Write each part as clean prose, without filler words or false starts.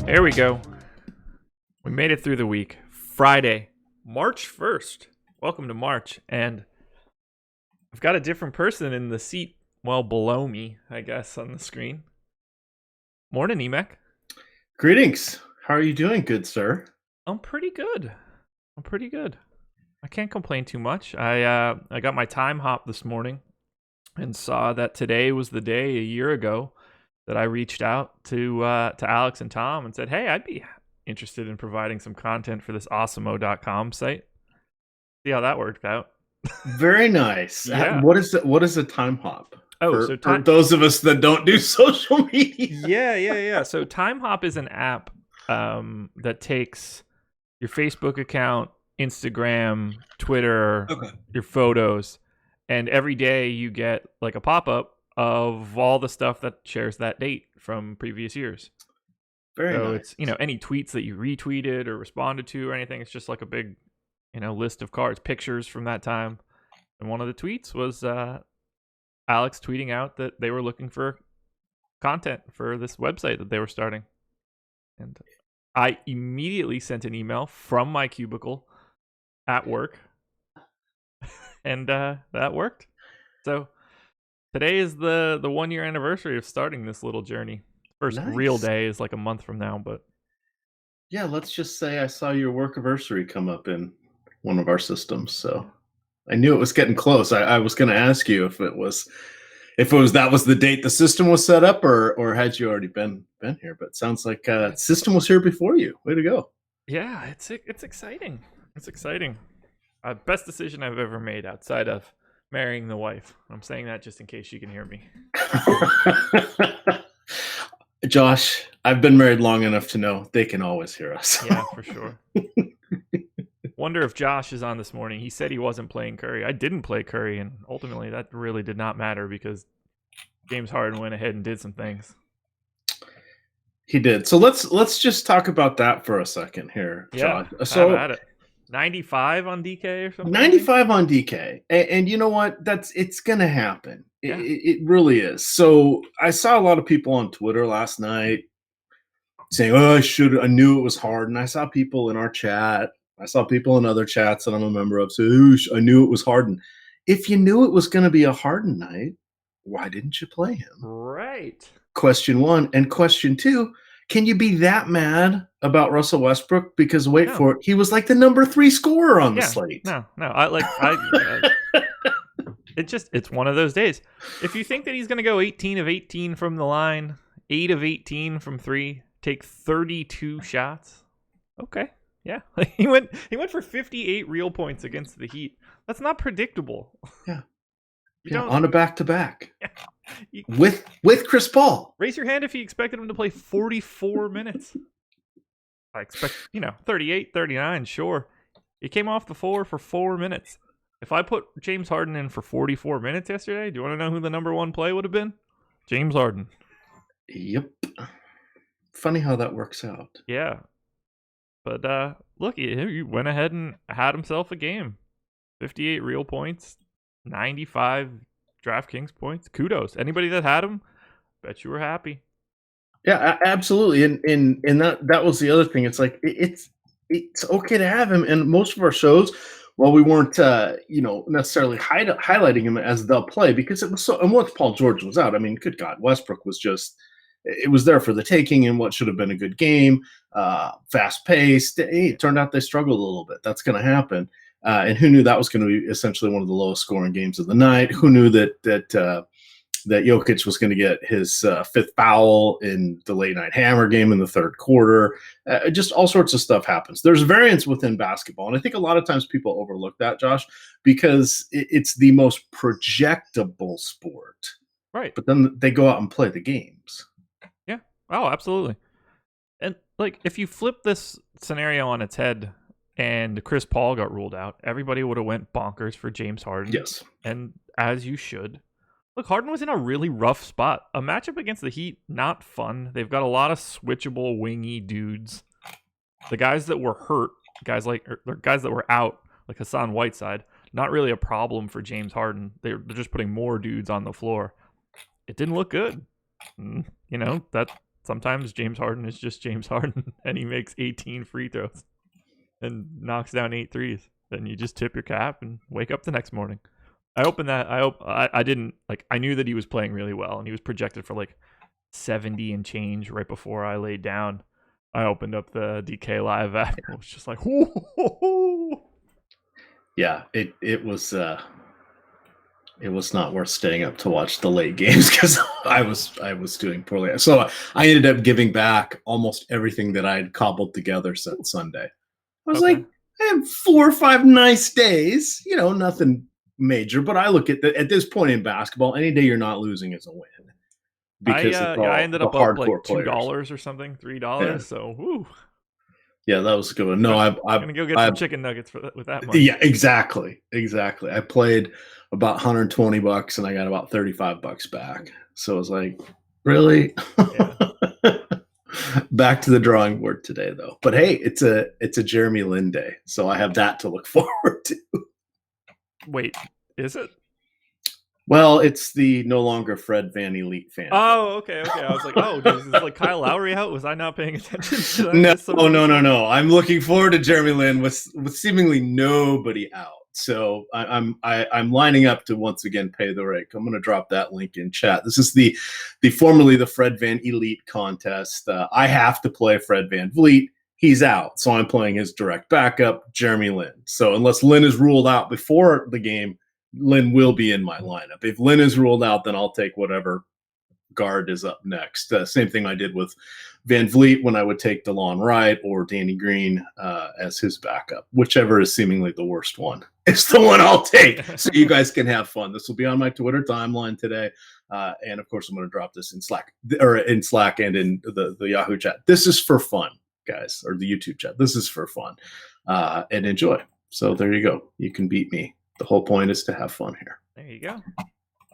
There we go. We made it through the week. Friday, March 1st. Welcome to March. And I've got a different person in the seat, well, below me, I guess, on the screen. Morning, Emek. Greetings. How are you doing, good sir? I'm pretty good. I can't complain too much. I got my time hop this morning and saw that today was the day a year ago that I reached out to Alex and Tom and said, hey, I'd be interested in providing some content for this awesemo.com site. See how that worked out. Very nice. Yeah. What is a time hop? Oh, for those of us that don't do social media. Yeah. So Time Hop is an app that takes your Facebook account, Instagram, Twitter, your photos, and every day you get like a pop-up of all the stuff that shares that date from previous years. Very so nice. It's, any tweets that you retweeted or responded to or anything. It's just like a big, list of cards, pictures from that time. And one of the tweets was Alex tweeting out that they were looking for content for this website that they were starting. And I immediately sent an email from my cubicle at work. And that worked. So today is the 1 year anniversary of starting this little journey. First real day is like a month from now, but yeah, let's just say I saw your work anniversary come up in one of our systems, so I knew it was getting close. I was going to ask you if that was the date the system was set up, or had you already been here? But it sounds like system was here before you. Way to go! Yeah, it's exciting. It's exciting. Best decision I've ever made outside of marrying the wife. I'm saying that just in case you can hear me. Josh, I've been married long enough to know they can always hear us. Yeah, for sure. Wonder if Josh is on this morning. He said he wasn't playing Curry. I didn't play Curry, and ultimately that really did not matter because James Harden went ahead and did some things. He did. So let's just talk about that for a second here, Josh. So have at it. 95 on DK or something? 95 on DK. And you know what? It's going to happen. Yeah. It really is. So I saw a lot of people on Twitter last night saying, oh, I knew it was hard. And I saw people in our chat. I saw people in other chats that I'm a member of say, oh, I knew it was Harden. If you knew it was going to be a Harden night, why didn't you play him? Right. Question one. And question two, can you be that mad about Russell Westbrook? Because wait for it, he was like the number 3 scorer on the slate. No. It's one of those days. If you think that he's going to go 18 of 18 from the line, 8 of 18 from 3, take 32 shots, okay. Yeah, he went for 58 real points against the Heat. That's not predictable. Yeah, on a back-to-back with Chris Paul. Raise your hand if you expected him to play 44 minutes. I expect 38, 39. Sure, he came off the floor for 4 minutes. If I put James Harden in for 44 minutes yesterday, do you want to know who the number 1 play would have been? James Harden. Yep. Funny how that works out. Yeah. But look, he went ahead and had himself a game. 58 real points, 95 DraftKings points. Kudos. Anybody that had him, bet you were happy. Yeah, absolutely. And that was the other thing. It's like it's okay to have him. And most of our shows, well, we weren't necessarily highlighting him as the play because it was so. And once Paul George was out, I mean, good God, Westbrook was just. It was there for the taking in what should have been a good game, fast-paced. Hey, it turned out they struggled a little bit. That's going to happen. And who knew that was going to be essentially one of the lowest scoring games of the night? Who knew that Jokic was going to get his 5th foul in the late-night hammer game in the 3rd quarter? Just all sorts of stuff happens. There's variance within basketball, and I think a lot of times people overlook that, Josh, because it's the most projectable sport. Right. But then they go out and play the games. Oh, absolutely. And if you flip this scenario on its head and Chris Paul got ruled out, everybody would have went bonkers for James Harden. Yes. And as you should. Look, Harden was in a really rough spot. A matchup against the Heat, not fun. They've got a lot of switchable, wingy dudes. The guys that were hurt, guys that were out, like Hassan Whiteside, not really a problem for James Harden. They're just putting more dudes on the floor. It didn't look good. sometimes James Harden is just James Harden, and he makes 18 free throws and knocks down 8 threes. Then you just tip your cap and wake up the next morning. I opened that. I didn't like. I knew that he was playing really well, and he was projected for like 70 and change right before I laid down. I opened up the DK Live app. And was just like, whoo. Yeah, it was not worth staying up to watch the late games because I was doing poorly. So I ended up giving back almost everything that I had cobbled together since Sunday. I was like, I had 4 or 5 nice days, nothing major. But I look at this point in basketball, any day you're not losing is a win. Because I ended up like $2 or something, $3. Yeah. So, woo. Yeah, that was a good one. No, I'm gonna go get some chicken nuggets with that money. Yeah, exactly. I played about $120 and I got about $35 back. So I was like, really? Yeah. Back to the drawing board today, though. But hey, it's a Jeremy Lin day, so I have that to look forward to. Wait, is it? Well, it's the no longer Fred Van Elite fan. Oh, okay. I was like, is like Kyle Lowry out? Was I not paying attention? No. I'm looking forward to Jeremy Lin with seemingly nobody out. So I'm lining up to once again pay the rake. I'm going to drop that link in chat. This is the formerly the Fred Van Elite contest. I have to play Fred Van Vliet. He's out, so I'm playing his direct backup, Jeremy Lin. So unless Lin is ruled out before the game, Lin will be in my lineup. If Lin is ruled out, then I'll take whatever guard is up next. Same thing I did with Van Vliet when I would take DeLon Wright or Danny Green as his backup. Whichever is seemingly the worst one is the one I'll take. So you guys can have fun. This will be on my Twitter timeline today. And of course, I'm going to drop this in Slack and in the Yahoo chat. This is for fun, guys, or the YouTube chat. This is for fun and enjoy. So there you go. You can beat me. The whole point is to have fun here. There you go.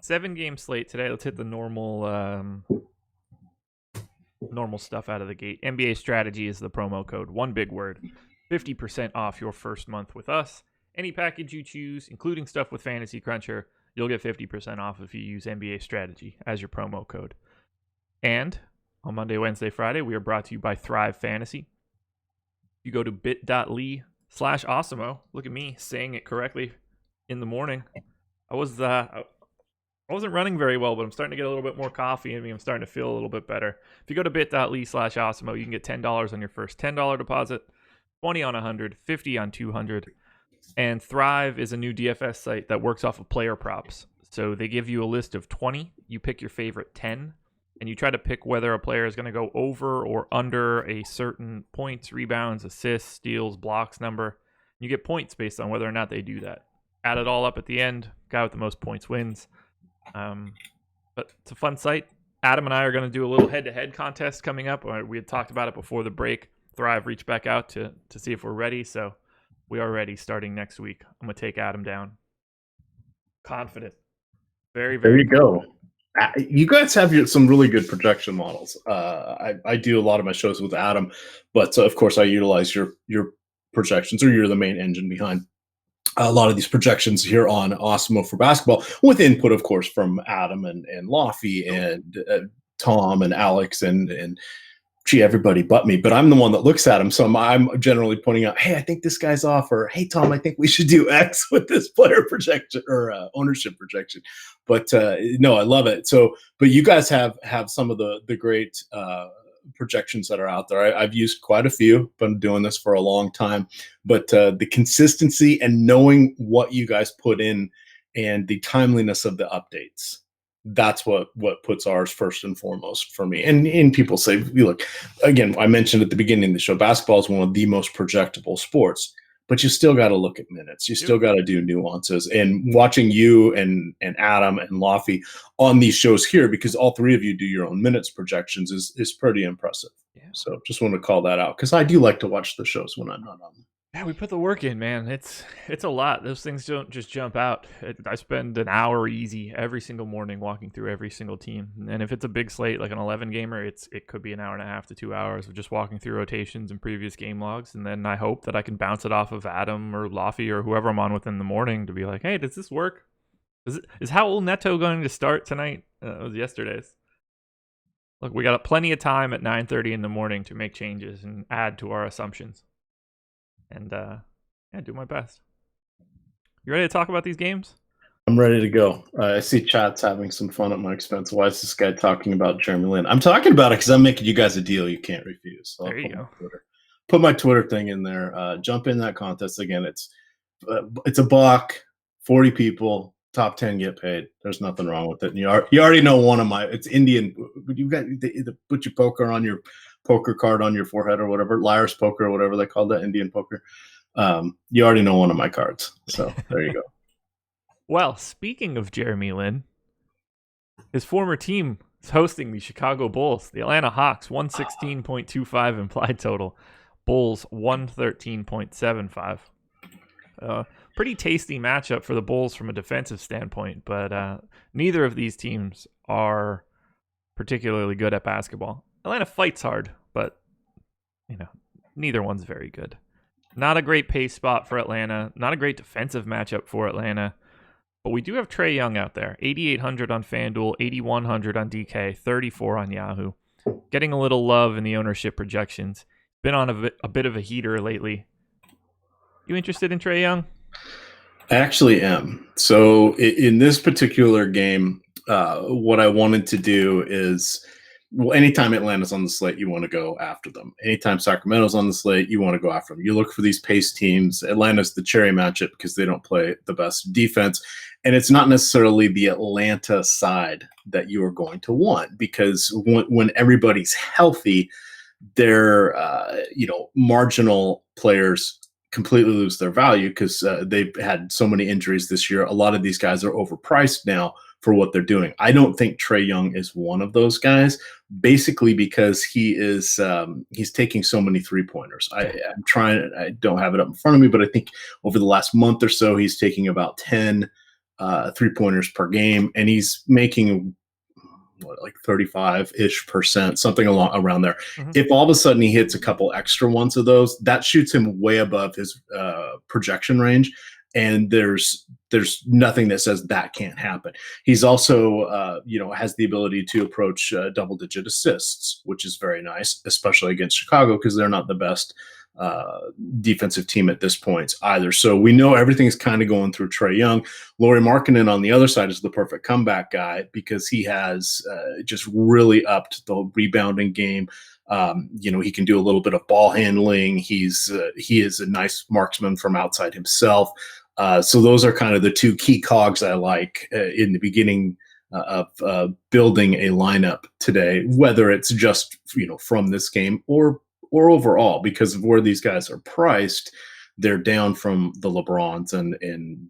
7-game slate today. Let's hit the normal stuff out of the gate. NBA strategy is the promo code. One big word. 50% off your first month with us. Any package you choose, including stuff with Fantasy Cruncher, you'll get 50% off if you use NBA strategy as your promo code. And on Monday, Wednesday, Friday, we are brought to you by Thrive Fantasy. You go to bit.ly/Awesemo. Look at me saying it correctly in the morning. I wasn't running very well, but I'm starting to get a little bit more coffee in me. I'm starting to feel a little bit better. If you go to bit.ly/Awesemo, you can get $10 on your first $10 deposit, 20 on 100, 50 on 200. And Thrive is a new DFS site that works off of player props. So they give you a list of 20. You pick your favorite 10, and you try to pick whether a player is going to go over or under a certain points, rebounds, assists, steals, blocks number. You get points based on whether or not they do that. Add it all up at the end. Guy with the most points wins. But it's a fun site. Adam and I are going to do a little head-to-head contest coming up. We had talked about it before the break. Thrive reached back out to see if we're ready. So we are ready starting next week. I'm going to take Adam down. Confident. Very, very There you confident. Go. You guys have some really good projection models. I do a lot of my shows with Adam, but of course I utilize your projections, or you're the main engine behind a lot of these projections here on Awesemo for Basketball, with input, of course, from Adam and Laffy and Tom and Alex and everybody but me. But I'm the one that looks at them, so I'm generally pointing out, hey, I think this guy's off, or hey, Tom, I think we should do X with this player projection or ownership projection. But no, I love it. So, but you guys have some of the great projections that are out there. I've used quite a few. Been doing this for a long time, but the consistency and knowing what you guys put in and the timeliness of the updates, that's what puts ours first and foremost for me. And people say, look, again, I mentioned at the beginning of the show, basketball is one of the most projectable sports, but you still got to look at minutes. You still got to do nuances. And watching you and Adam and Laffy on these shows here, because all three of you do your own minutes projections, is pretty impressive. Yeah. So just want to call that out, because I do like to watch the shows when I'm not on them. Yeah, we put the work in, man. It's a lot. Those things don't just jump out. I spend an hour easy every single morning walking through every single team. And if it's a big slate, like an 11-gamer, it could be an hour and a half to 2 hours of just walking through rotations and previous game logs. And then I hope that I can bounce it off of Adam or Laffy or whoever I'm on with in the morning to be like, hey, does this work? Is Raul Neto going to start tonight? It was yesterday's. Look, we got plenty of time at 9:30 in the morning to make changes and add to our assumptions. And yeah, do my best. You ready to talk about these games? I'm ready to go. I see chat's having some fun at my expense. Why is this guy talking about Jeremy Lin? I'm talking about it because I'm making you guys a deal you can't refuse. So There you go. Put my Twitter thing in there. Jump in that contest again. It's $1, 40 people, top 10 get paid. There's nothing wrong with it. And you already know one of my. It's Indian. You got the put your poker on your poker card on your forehead or whatever, liar's poker or whatever they call that, Indian poker. You already know one of my cards. So there you go. Well, speaking of Jeremy Lin, his former team is hosting the Chicago Bulls. The Atlanta Hawks, 116.25 implied total. Bulls, 113.75. Pretty tasty matchup for the Bulls from a defensive standpoint, but neither of these teams are particularly good at basketball. Atlanta fights hard, but neither one's very good. Not a great pace spot for Atlanta. Not a great defensive matchup for Atlanta. But we do have Trae Young out there. 8,800 on FanDuel, 8,100 on DK, 34 on Yahoo. Getting a little love in the ownership projections. Been on a bit of a heater lately. You interested in Trae Young? I actually am. So in this particular game, what I wanted to do is, well, anytime Atlanta's on the slate, you want to go after them. Anytime Sacramento's on the slate, you want to go after them. You look for these pace teams. Atlanta's the cherry matchup because they don't play the best defense. And it's not necessarily the Atlanta side that you are going to want, because when everybody's healthy, their marginal players completely lose their value because they've had so many injuries this year. A lot of these guys are overpriced now for what they're doing. I don't think Trae Young is one of those guys, basically because he's taking so many 3-pointers. I don't have it up in front of me, but I think over the last month or so, he's taking about 10 3-pointers per game, and he's making like 35-ish%, something around there. Mm-hmm. If all of a sudden he hits a couple extra ones of those, that shoots him way above his projection range. And there's nothing that says that can't happen. He's also, has the ability to approach double-digit assists, which is very nice, especially against Chicago because they're not the best defensive team at this point either. So we know everything's kind of going through Trae Young. Lauri Markkanen on the other side is the perfect comeback guy because he has just really upped the rebounding game. He can do a little bit of ball handling. He is a nice marksman from outside himself. So those are kind of the two key cogs I like in the beginning of building a lineup today, whether it's just from this game or overall, because of where these guys are priced. They're down from the LeBrons and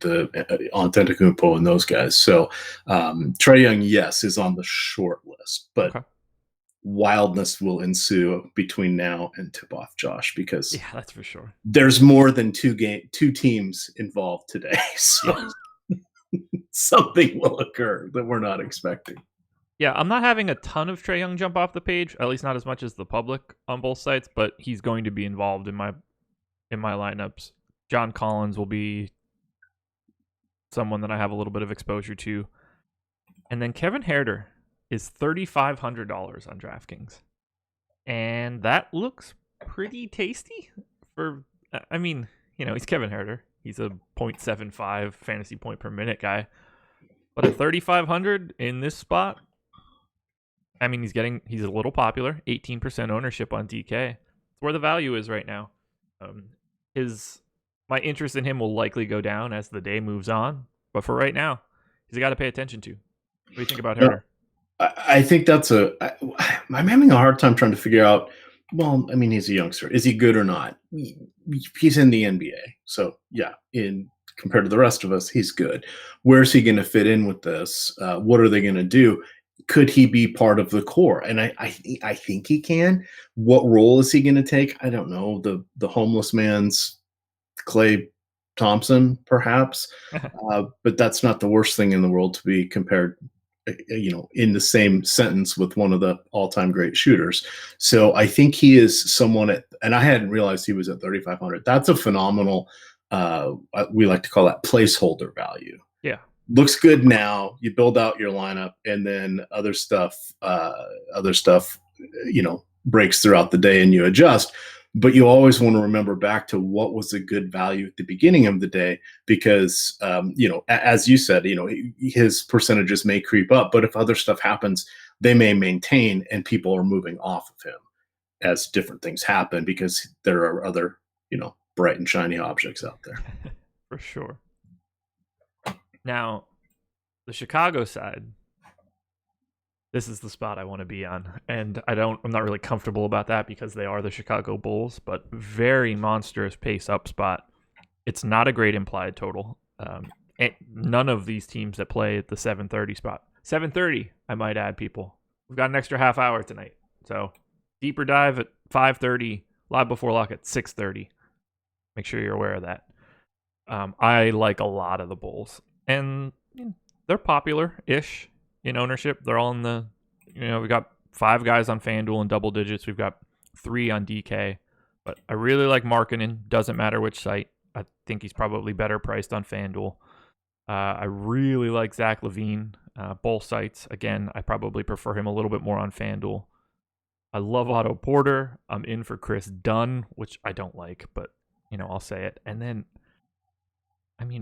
the Antetokounmpo and those guys. So Trae Young, yes, is on the short list, but okay. Wildness will ensue between now and tip-off, Josh, because that's for sure. There's more than two teams involved today, so something will occur that we're not expecting. Yeah, I'm not having a ton of Trae Young jump off the page, at least not as much as the public on both sites, but he's going to be involved in my lineups. John Collins will be someone that I have a little bit of exposure to. And then Kevin Huerter is $3,500 on DraftKings. And that looks pretty tasty for, he's Kevin Huerter. He's a 0.75 fantasy point per minute guy. But at $3,500 in this spot, he's a little popular, 18% ownership on DK. It's where the value is right now. My interest in him will likely go down as the day moves on, but for right now, he's a guy to pay attention to. What do you think about Huerter? I think I'm having a hard time trying to figure out. Well, he's a youngster. Is he good or not? He's in the NBA, so yeah. Compared to the rest of us, he's good. Where's he going to fit in with this? What are they going to do? Could he be part of the core? And I think he can. What role is he going to take? I don't know. The homeless man's Klay Thompson, perhaps. But that's not the worst thing in the world to be compared, in the same sentence with one of the all-time great shooters. So I think he is someone and I hadn't realized he was at 3,500. That's a phenomenal, we like to call that placeholder value. Yeah. looks good now. You build out your lineup, and then other stuff, breaks throughout the day, and you adjust. But you always want to remember back to what was a good value at the beginning of the day, because as you said, his percentages may creep up, but if other stuff happens, they may maintain, and people are moving off of him as different things happen because there are other, bright and shiny objects out there. For sure. Now, the Chicago side, this is the spot I want to be on. And I'm not really comfortable about that because they are the Chicago Bulls, but very monstrous pace up spot. It's not a great implied total. None of these teams that play at the 7:30 spot. 7:30, I might add, people. We've got an extra half hour tonight. So deeper dive at 5:30, live before lock at 6:30. Make sure you're aware of that. I like a lot of the Bulls. And they're popular-ish in ownership. They're all in the, we got 5 guys on FanDuel in double digits. We've got 3 on DK. But I really like Markkanen. Doesn't matter which site. I think he's probably better priced on FanDuel. I really like Zach LaVine. Both sites. Again, I probably prefer him a little bit more on FanDuel. I love Otto Porter. I'm in for Chris Dunn, which I don't like, but, I'll say it. And then,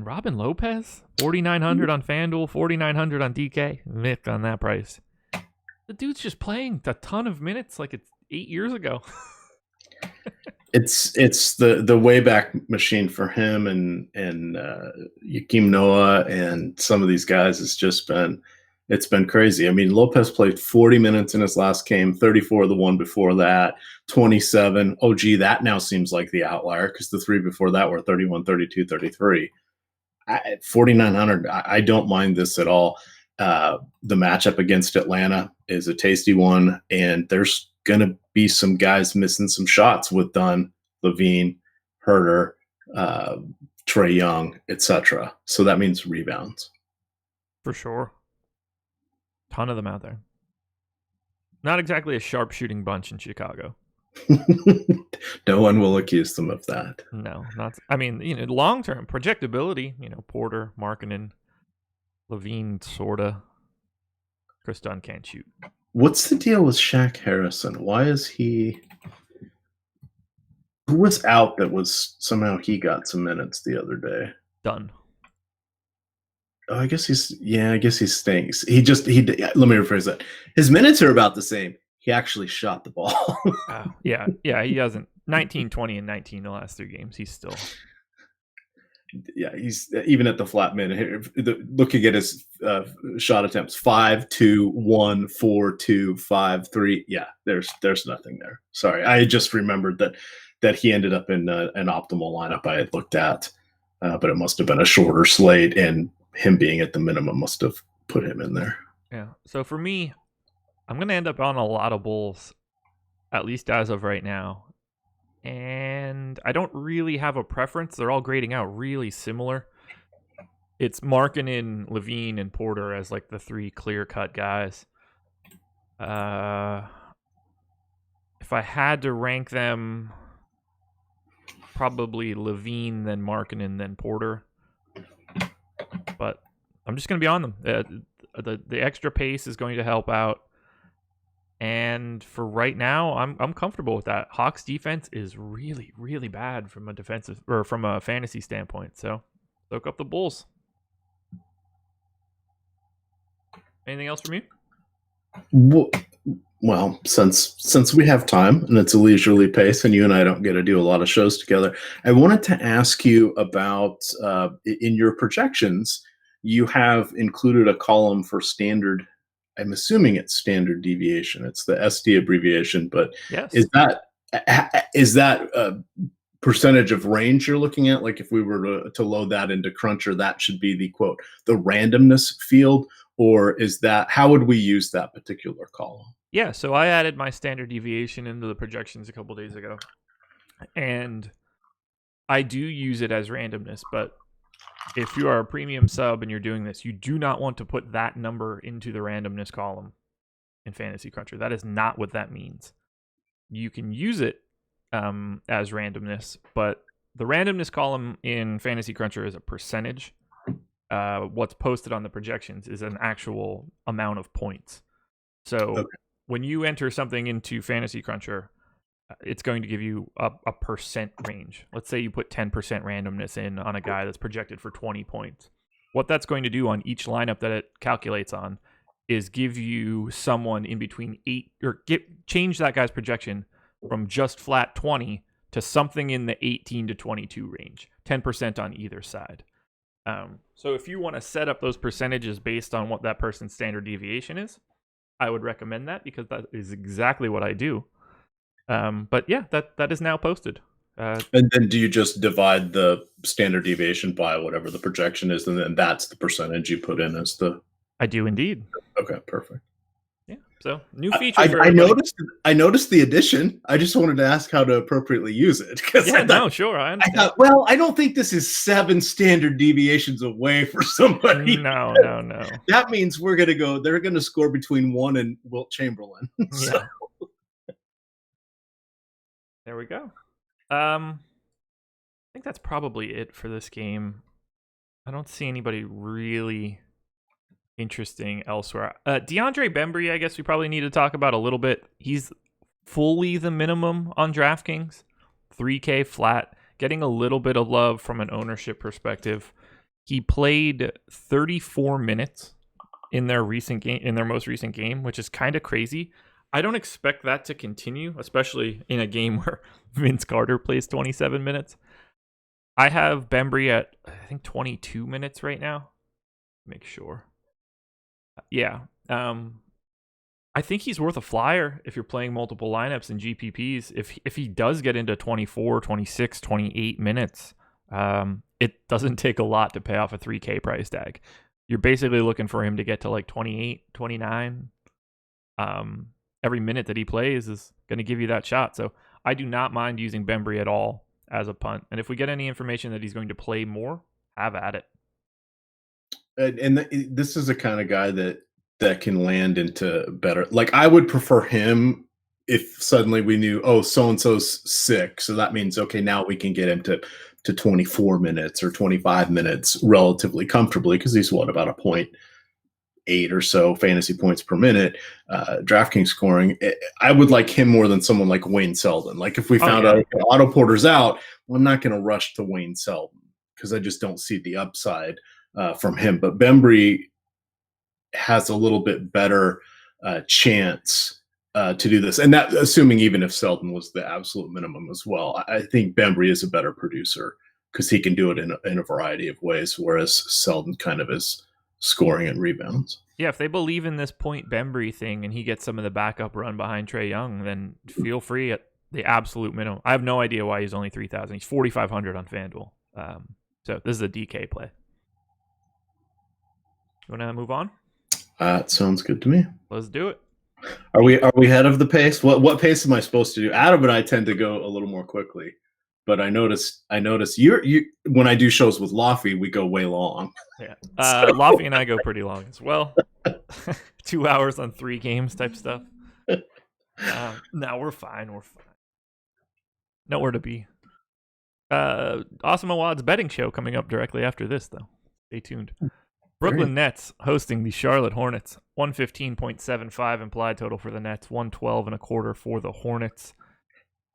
Robin Lopez, 4,900 on FanDuel, 4,900 on DK. Mick on that price. The dude's just playing a ton of minutes like it's 8 years ago. It's the Wayback Machine for him and Joakim Noah and some of these guys. It's been crazy. Lopez played 40 minutes in his last game, 34 the one before that, 27. Oh, gee, that now seems like the outlier because the 3 before that were 31, 32, 33. 4,900, I don't mind this at all. The matchup against Atlanta is a tasty one, and there's going to be some guys missing some shots with Dunn, LaVine, Herter, Trae Young, etc. So that means rebounds. For sure. Ton of them out there. Not exactly a sharpshooting bunch in Chicago. No one will accuse them of that. No, not. Long-term projectability, Porter, Markkanen, LaVine, sorta. Chris Dunn can't shoot. What's the deal with Shaq Harrison? Why is he... Who was out that was somehow he got some minutes the other day? Dunn. Oh, I guess he stinks. Let me rephrase that. His minutes are about the same. He actually shot the ball. Yeah, he hasn't. 19, 20, and 19 the last 3 games. He's still... Yeah, he's even at the flat minute. Looking at his shot attempts, 5, 2, 1, 4, 2, 5, 3. Yeah, there's nothing there. Sorry, I just remembered that he ended up in an optimal lineup I had looked at, but it must have been a shorter slate, and him being at the minimum must have put him in there. Yeah. So for me, I'm going to end up on a lot of Bulls, at least as of right now. And I don't really have a preference. They're all grading out really similar. It's Markkanen, LaVine, and Porter as like the 3 clear-cut guys. If I had to rank them, probably LaVine, then Markkanen, then Porter. But I'm just going to be on them. The extra pace is going to help out. And for right now, I'm comfortable with that. Hawks defense is really, really bad from a defensive or from a fantasy standpoint. So soak up the Bulls. Anything else from you? Well, since we have time and it's a leisurely pace, and you and I don't get to do a lot of shows together, I wanted to ask you about in your projections, you have included a column for standard. I'm assuming it's standard deviation. It's the SD abbreviation, but yes. Is that a percentage of range you're looking at? Like if we were to load that into Cruncher, that should be the quote, the randomness field, or is that, how would we use that particular column? Yeah, so I added my standard deviation into the projections a couple days ago, and I do use it as randomness, but if you are a premium sub and you're doing this, you do not want to put that number into the randomness column in Fantasy Cruncher. That is not what that means. You can use it as randomness, but the randomness column in Fantasy Cruncher is a percentage. what's posted on the projections is an actual amount of points. So when you enter something into Fantasy Cruncher, it's going to give you a percent range. Let's say you put 10% randomness in on a guy that's projected for 20 points. What that's going to do on each lineup that it calculates on is give you someone in between 8 or change that guy's projection from just flat 20 to something in the 18 to 22 range, 10% on either side. So if you want to set up those percentages based on what that person's standard deviation is, I would recommend that because that is exactly what I do. But yeah, that is now posted. And then do you just divide the standard deviation by whatever the projection is, and then that's the percentage you put in as the... I do indeed. Okay, perfect. Yeah, so new feature. I noticed the addition. I just wanted to ask how to appropriately use it. Sure. I understand. I thought, well, I don't think this is 7 standard deviations away for somebody. No. That means they're going to score between 1 and Wilt Chamberlain. So. Yeah. There we go. I think that's probably it for this game. I don't see anybody really interesting elsewhere. DeAndre Bembry, I guess we probably need to talk about a little bit. He's fully the minimum on DraftKings, 3K flat, getting a little bit of love from an ownership perspective. He played 34 minutes in their most recent game, which is kind of crazy. I don't expect that to continue, especially in a game where Vince Carter plays 27 minutes. I have Bembry at, I think, 22 minutes right now. Make sure. Yeah. I think he's worth a flyer if you're playing multiple lineups and GPPs. If he does get into 24, 26, 28 minutes, it doesn't take a lot to pay off a 3K price tag. You're basically looking for him to get to like 28, 29. Every minute that he plays is going to give you that shot. So I do not mind using Bembry at all as a punt. And if we get any information that he's going to play more, have at it. And this is the kind of guy that can land into better. Like, I would prefer him if suddenly we knew, oh, so-and-so's sick. So that means, okay, now we can get him to 24 minutes or 25 minutes relatively comfortably, because he's about a 0.8 or so fantasy points per minute, DraftKings scoring. I would like him more than someone like Wayne Selden. Like, if we found out Otto Porter's out, well, I'm not going to rush to Wayne Selden because I just don't see the upside from him. But Bembry has a little bit better chance to do this. And that, assuming even if Selden was the absolute minimum as well, I think Bembry is a better producer because he can do it in a variety of ways, whereas Selden kind of is scoring and rebounds. Yeah, if they believe in this point Bembry thing and he gets some of the backup run behind Trae Young, then feel free at the absolute minimum. I have no idea why he's only 3,000. He's 4,500 on FanDuel. So this is a DK play. You want to move on? It sounds good to me. Let's do it. Are we ahead of the pace? What pace am I supposed to do? Adam and I tend to go a little more quickly, but I notice you when I do shows with Laffy, we go way long. Yeah, Laffy and I go pretty long as well. 2 hours on 3 games type stuff. No, we're fine. Nowhere to be. Awesome Awad's betting show coming up directly after this, though. Stay tuned. Brooklyn Nets hosting the Charlotte Hornets. 115.75 implied total for the Nets. 112.25 for the Hornets.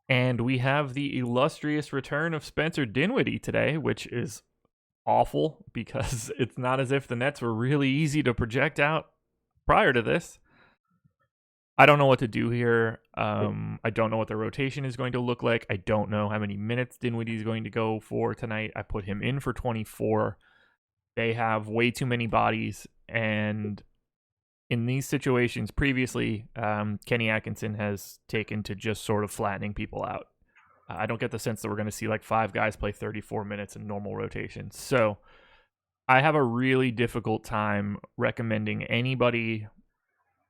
And we have the illustrious return of Spencer Dinwiddie today, which is awful because it's not as if the Nets were really easy to project out prior to this. I don't know what to do here. I don't know what the rotation is going to look like. I don't know how many minutes Dinwiddie is going to go for tonight. I put him in for 24. They have way too many bodies, and in these situations previously, Kenny Atkinson has taken to just sort of flattening people out. I don't get the sense that we're going to see like 5 guys play 34 minutes in normal rotations. So I have a really difficult time recommending anybody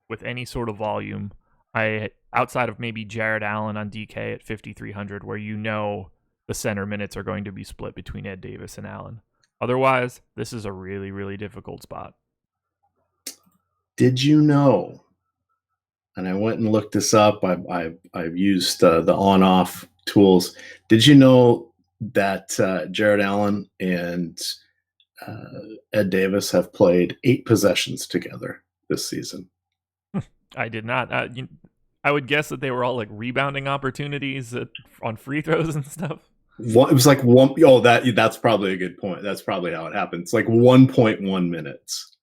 with any sort of volume. Outside of maybe Jared Allen on DK at 5,300, where the center minutes are going to be split between Ed Davis and Allen. Otherwise, this is a really, really difficult spot. Did you know? And I went and looked this up. I've used the on-off tools. Did you know that Jared Allen and Ed Davis have played 8 possessions together this season. I did not. I would guess that they were all like rebounding opportunities on free throws and stuff. It was like one. Oh, that's probably a good point. That's probably how it happened. It's like 1.1 minutes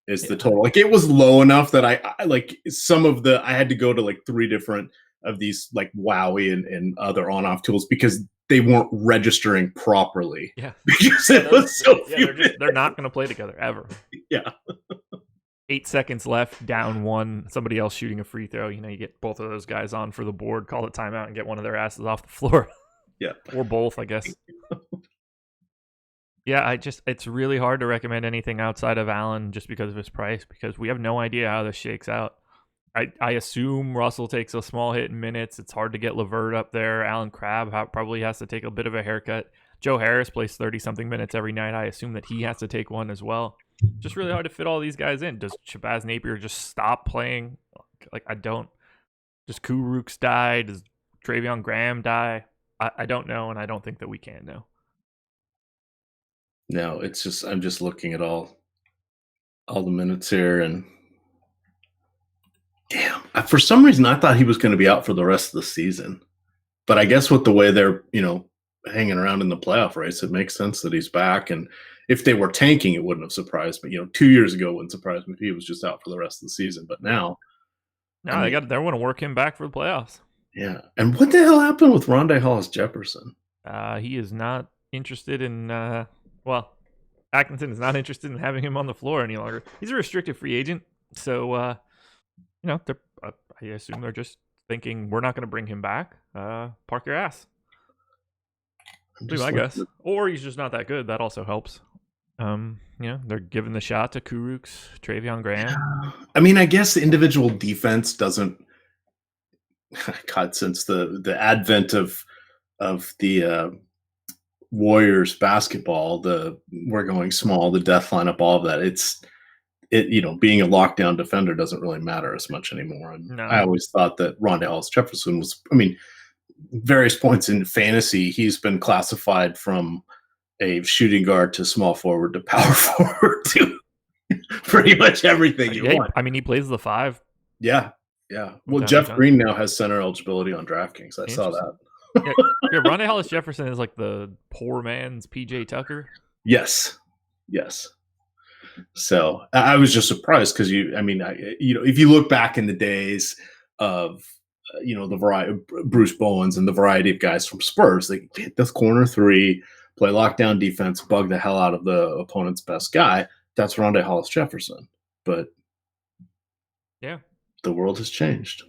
is the total. Like it was low enough that I like some of the. I had to go to like 3 different of these like Wowie and other on-off tools because they weren't registering properly. Yeah, because it was so. Yeah, they're not going to play together ever. Yeah. 8 seconds left, down 1. Somebody else shooting a free throw. You get both of those guys on for the board, call a timeout, and get one of their asses off the floor. Yeah, or both, I guess. Yeah, it's really hard to recommend anything outside of Allen just because of his price, because we have no idea how this shakes out. I assume Russell takes a small hit in minutes. It's hard to get LeVert up there. Alan Crabb probably has to take a bit of a haircut. Joe Harris plays 30-something minutes every night. I assume that he has to take one as well. Just really hard to fit all these guys in. Does Shabazz Napier just stop playing? Like, I don't. Does Kurucs die? Does Travion Graham die? I don't know, and I don't think that we can know. No, it's just I'm just looking at all the minutes here, and damn, for some reason I thought he was going to be out for the rest of the season. But I guess with the way they're hanging around in the playoff race, it makes sense that he's back. And if they were tanking, it wouldn't have surprised me. 2 years ago, it wouldn't surprise me if he was just out for the rest of the season. But now, they want to work him back for the playoffs. Yeah, and what the hell happened with Rondé Hollis-Jefferson? He is not interested in. Atkinson is not interested in having him on the floor any longer. He's a restricted free agent, so I assume they're just thinking we're not going to bring him back. Park your ass. I guess. Or he's just not that good. That also helps. They're giving the shot to Kurucs, Travion Graham. I mean, I guess the individual defense doesn't. God, since the advent of the Warriors basketball, we're going small, the death lineup, all of that. Being a lockdown defender doesn't really matter as much anymore. And no. I always thought that Rondé Hollis-Jefferson was. I mean, various points in fantasy, he's been classified from a shooting guard to small forward to power forward to pretty much everything you want. I mean, he plays the 5. Yeah. Well, Jeff Green now has center eligibility on DraftKings. I saw that. Yeah, Rondé Hollis-Jefferson is like the poor man's PJ Tucker. Yes. So I was just surprised because if you look back in the days of the variety of Bruce Bowens and the variety of guys from Spurs, they hit this corner 3, play lockdown defense, bug the hell out of the opponent's best guy. That's Rondé Hollis-Jefferson. But yeah, the world has changed.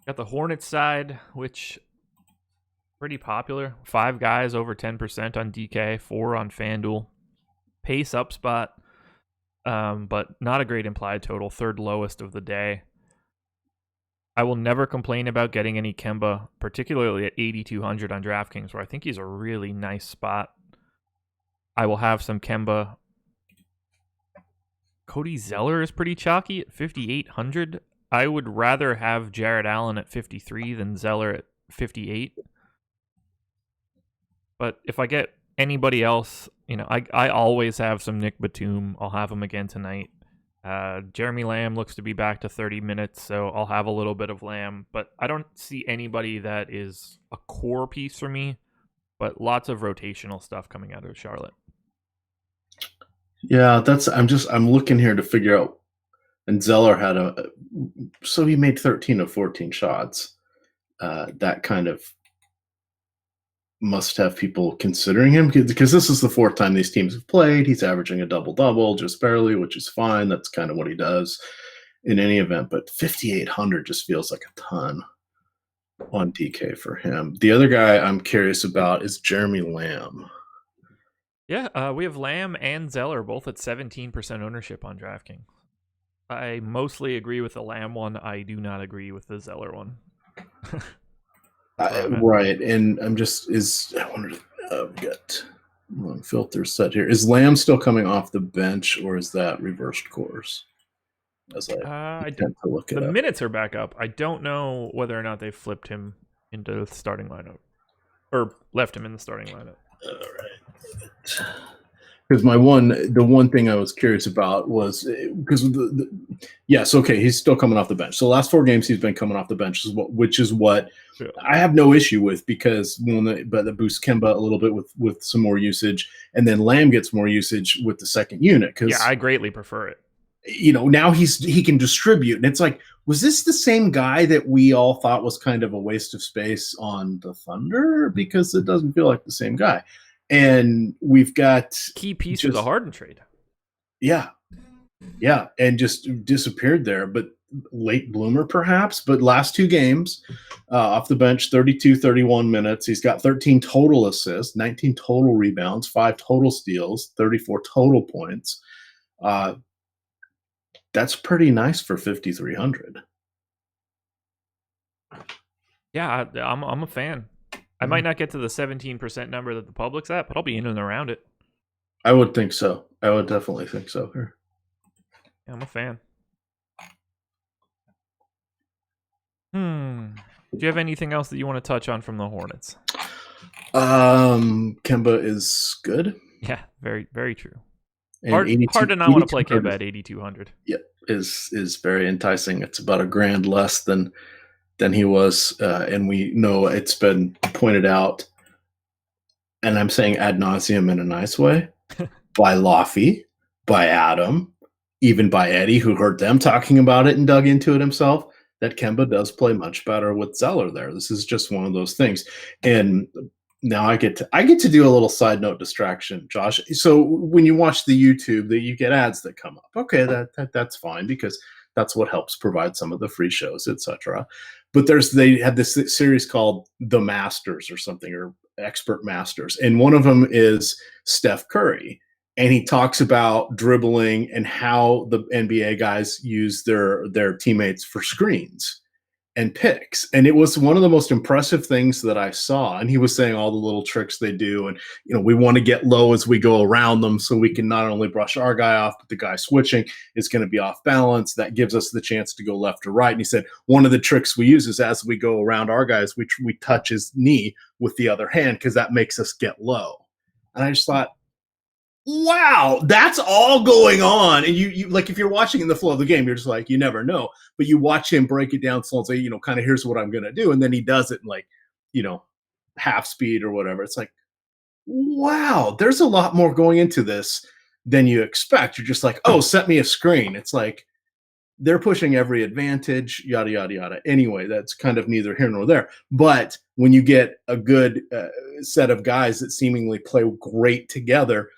Got the Hornets side, which pretty popular. 5 guys over 10% on DK, 4 on FanDuel. Pace up spot, but not a great implied total. 3rd lowest of the day. I will never complain about getting any Kemba, particularly at 8,200 on DraftKings, where I think he's a really nice spot. I will have some Kemba. Cody Zeller is pretty chalky at 5,800. I would rather have Jared Allen at 53 than Zeller at 58. But if I get anybody else, I always have some Nick Batum. I'll have him again tonight. Jeremy Lamb looks to be back to 30 minutes, so I'll have a little bit of Lamb. But I don't see anybody that is a core piece for me, but lots of rotational stuff coming out of Charlotte. Yeah, I'm looking here to figure out. And Zeller had so he made 13 of 14 shots. That kind of must have people considering him because this is the 4th time these teams have played. He's averaging a double-double, just barely, which is fine. That's kind of what he does in any event. But 5,800 just feels like a ton on DK for him. The other guy I'm curious about is Jeremy Lamb. Yeah, we have Lamb and Zeller both at 17% ownership on DraftKings. I mostly agree with the Lamb one. I do not agree with the Zeller one. Right, and I wonder if get one filter set here. Is Lamb still coming off the bench, or is that reversed course? As I tend to look it up. The minutes are back up. I don't know whether or not they flipped him into the starting lineup or left him in the starting lineup. All right. Because the one thing I was curious about was because yes, okay, he's still coming off the bench. So the last 4 games he's been coming off the bench, which is what Yeah. I have no issue with, because but that boosts Kemba a little bit with some more usage, and then Lamb gets more usage with the second unit. Because Yeah, I greatly prefer it. Now he can distribute, and it's like, was this the same guy that we all thought was kind of a waste of space on the Thunder? Because it doesn't feel like the same guy. And we've got Key piece of the Harden trade. Yeah, and just disappeared there. But late bloomer, perhaps. But last 2 games off the bench, 32, 31 minutes. He's got 13 total assists, 19 total rebounds, 5 total steals, 34 total points. That's pretty nice for 5,300. Yeah, I'm a fan. I might not get to the 17% number that the public's at, but I'll be in and around it. I would think so. I would definitely think so. Yeah, I'm a fan. Do you have anything else that you want to touch on from the Hornets? Kemba is good. Yeah, very, very true. And hard to not want to play Kemba at 8,200. Yeah, is very enticing. It's about $1,000 less than he was, and we know it's been pointed out, and I'm saying ad nauseum in a nice way, by Laffy, by Adam, even by Eddie, who heard them talking about it and dug into it himself, that Kemba does play much better with Zeller there. This is just one of those things. And now I get to do a little side note distraction, Josh. So when you watch the YouTube, you get ads that come up. Okay, that's fine, because that's what helps provide some of the free shows, etc. But they have this series called The Masters or something, or Expert Masters, and one of them is Steph Curry, and he talks about dribbling and how the NBA guys use their teammates for screens and picks. And it was one of the most impressive things that I saw. And he was saying all the little tricks they do. And, we want to get low as we go around them, so we can not only brush our guy off, but the guy switching is going to be off balance. That gives us the chance to go left or right. And he said, one of the tricks we use is, as we go around our guys, we touch his knee with the other hand, because that makes us get low. And I just thought, wow, that's all going on. And you like, if you're watching in the flow of the game, you're just like, you never know. But you watch him break it down slow and say, kind of, here's what I'm going to do. And then he does it in like, half speed or whatever. It's like, wow, there's a lot more going into this than you expect. You're just like, oh, set me a screen. It's like, they're pushing every advantage, yada, yada, yada. Anyway, that's kind of neither here nor there. But when you get a good set of guys that seemingly play great together,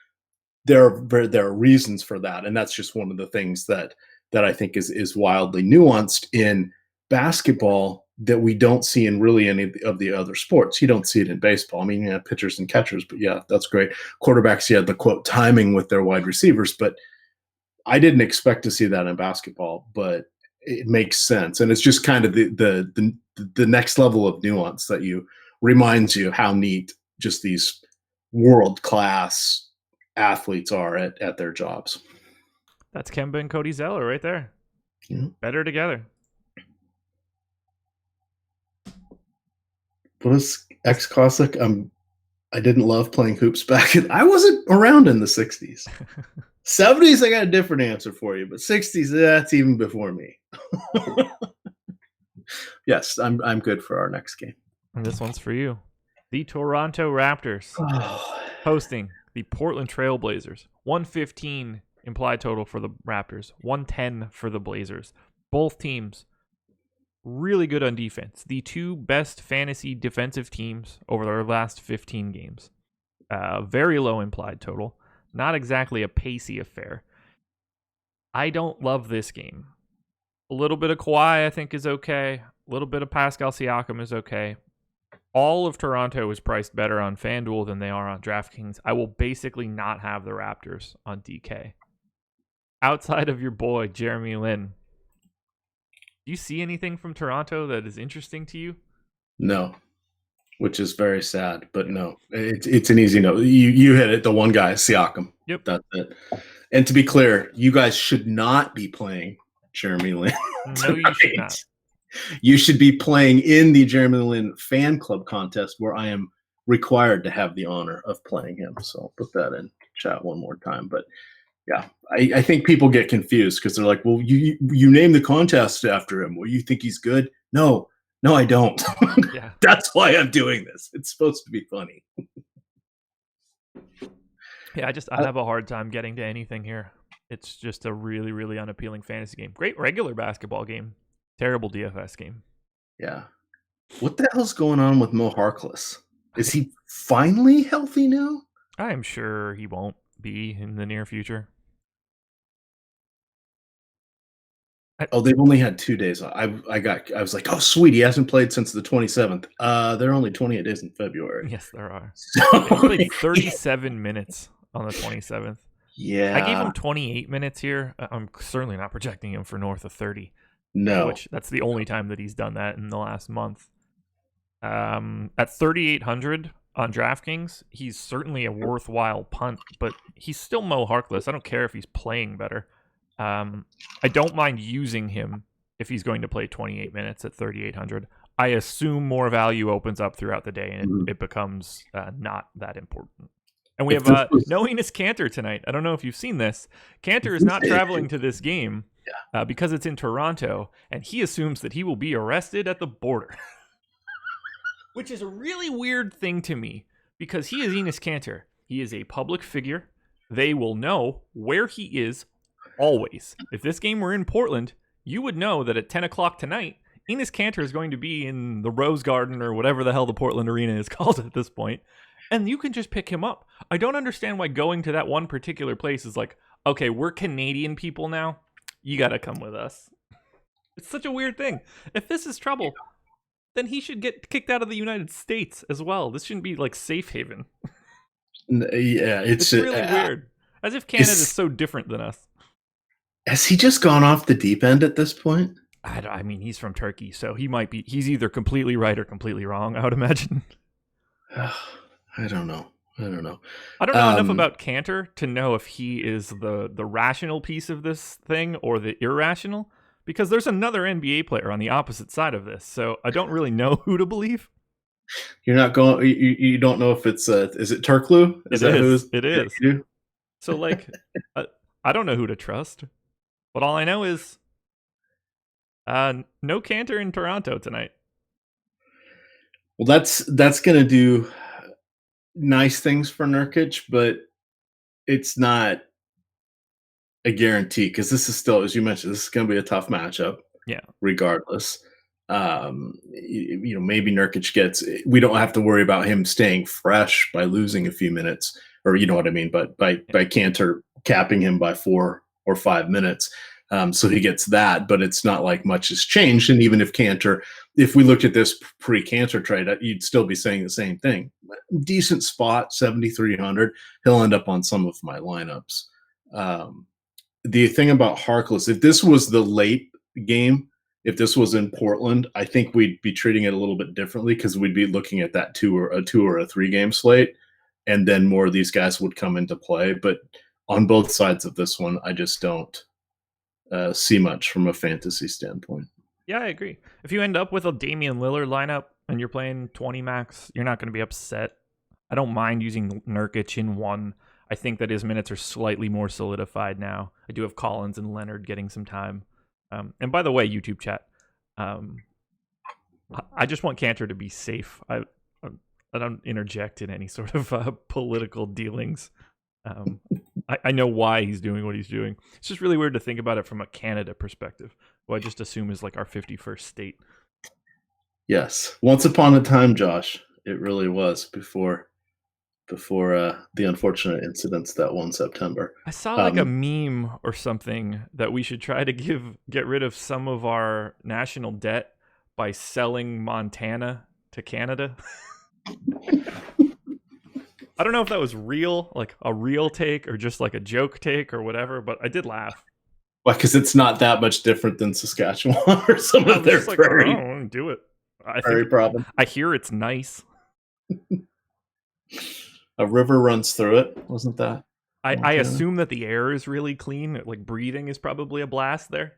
there are reasons for that. And that's just one of the things that I think is wildly nuanced in basketball that we don't see in really any of the other sports. You don't see it in baseball. I mean, you have pitchers and catchers, but yeah, that's great. Quarterbacks, you had the quote timing with their wide receivers, but I didn't expect to see that in basketball, but it makes sense. And it's just kind of the next level of nuance that reminds you how neat just these world-class athletes are at their jobs. That's Kemba and Cody Zeller right there. Yeah. Better together. What is ex-Cossack? I didn't love playing hoops back I wasn't around in the 60s. 70s, I got a different answer for you, but 60s, that's even before me. Yes, I'm good for our next game. And this one's for you. The Toronto Raptors hosting the Portland Trail Blazers. 115 implied total for the Raptors, 110 for the Blazers. Both teams really good on defense. The 2 best fantasy defensive teams over their last 15 games. Very low implied total. Not exactly a pacey affair. I don't love this game. A little bit of Kawhi, I think, is okay. A little bit of Pascal Siakam is okay. All of Toronto is priced better on FanDuel than they are on DraftKings. I will basically not have the Raptors on DK. Outside of your boy, Jeremy Lin, do you see anything from Toronto that is interesting to you? No, which is very sad, but no. It's an easy no. You hit it, the one guy, Siakam. Yep. That's it. And to be clear, you guys should not be playing Jeremy Lin. No, you should not. You should be playing in the Jeremy Lin fan club contest, where I am required to have the honor of playing him. So I'll put that in chat one more time. But yeah, I think people get confused because they're like, well, you name the contest after him. Well, you think he's good? No, I don't. Yeah. That's why I'm doing this. It's supposed to be funny. Yeah, I have a hard time getting to anything here. It's just a really, really unappealing fantasy game. Great regular basketball game. Terrible DFS game. Yeah. What the hell's going on with Mo Harkless? Is he finally healthy now? I'm sure he won't be in the near future. They've only had 2 days. I was like, oh sweet, he hasn't played since the 27th. There are only 28 days in February. Yes, there are. So, he played 37 minutes on the 27th. Yeah. I gave him 28 minutes here. I'm certainly not projecting him for north of 30. No. Which that's the only time that he's done that in the last month. At 3,800 on DraftKings, he's certainly a worthwhile punt, but he's still Mo Harkless. I don't care if he's playing better. I don't mind using him if he's going to play 28 minutes at 3,800. I assume more value opens up throughout the day, and it becomes not that important. And we have no Enes Kanter tonight. I don't know if you've seen this. Kanter is not traveling to this game because it's in Toronto, and he assumes that he will be arrested at the border. Which is a really weird thing to me, because he is Enes Kanter. He is a public figure. They will know where he is always. If this game were in Portland, you would know that at 10 o'clock tonight, Enes Kanter is going to be in the Rose Garden or whatever the hell the Portland Arena is called at this point, and you can just pick him up. I don't understand why going to that one particular place is like, okay, we're Canadian people now. You got to come with us. It's such a weird thing. If this is trouble, then he should get kicked out of the United States as well. This shouldn't be like safe haven. Yeah, it's really weird. As if Canada is so different than us. Has he just gone off the deep end at this point? I mean, he's from Turkey, so he's either completely right or completely wrong, I would imagine. I don't know. I don't know enough about Kanter to know if he is the rational piece of this thing or the irrational, because there's another NBA player on the opposite side of this, so I don't really know who to believe. You're not going. You don't know if it's is it Turkoglu? It is. So like, I don't know who to trust, but all I know is no Kanter in Toronto tonight. Well, that's going to do nice things for Nurkic, but it's not a guarantee, because this is still, as you mentioned, this is going to be a tough matchup. Yeah. Regardless, maybe Nurkic gets. We don't have to worry about him staying fresh by losing a few minutes, or you know what I mean. But by Kanter capping him by 4 or 5 minutes, so he gets that. But it's not like much has changed. And even if Kanter, if we looked at this pre-Kanter trade, you'd still be saying the same thing. Decent spot, 7,300. He'll end up on some of my lineups. The thing about Harkless, if this was the late game, if this was in Portland, I think we'd be treating it a little bit differently, because we'd be looking at that 2 or a 3 game slate, and then more of these guys would come into play. But on both sides of this one, I just don't see much from a fantasy standpoint. Yeah, I agree. If you end up with a Damian Lillard lineup and you're playing 20 max, you're not going to be upset. I don't mind using Nurkic in one. I think that his minutes are slightly more solidified now. I do have Collins and Leonard getting some time. And by the way, YouTube chat, I just want Kanter to be safe. I don't interject in any sort of political dealings. I know why he's doing what he's doing. It's just really weird to think about it from a Canada perspective, who I just assume is like our 51st state. Yes. Once upon a time, Josh, it really was before the unfortunate incidents that one September. I saw like a meme or something that we should try to get rid of some of our national debt by selling Montana to Canada. I don't know if that was real, like a real take, or just like a joke take or whatever, but I did laugh. Well, because it's not that much different than Saskatchewan or some of their prairie. Like, oh, do it. Prairie problem. I hear it's nice. A river runs through it, wasn't that? I assume that the air is really clean. Like breathing is probably a blast there.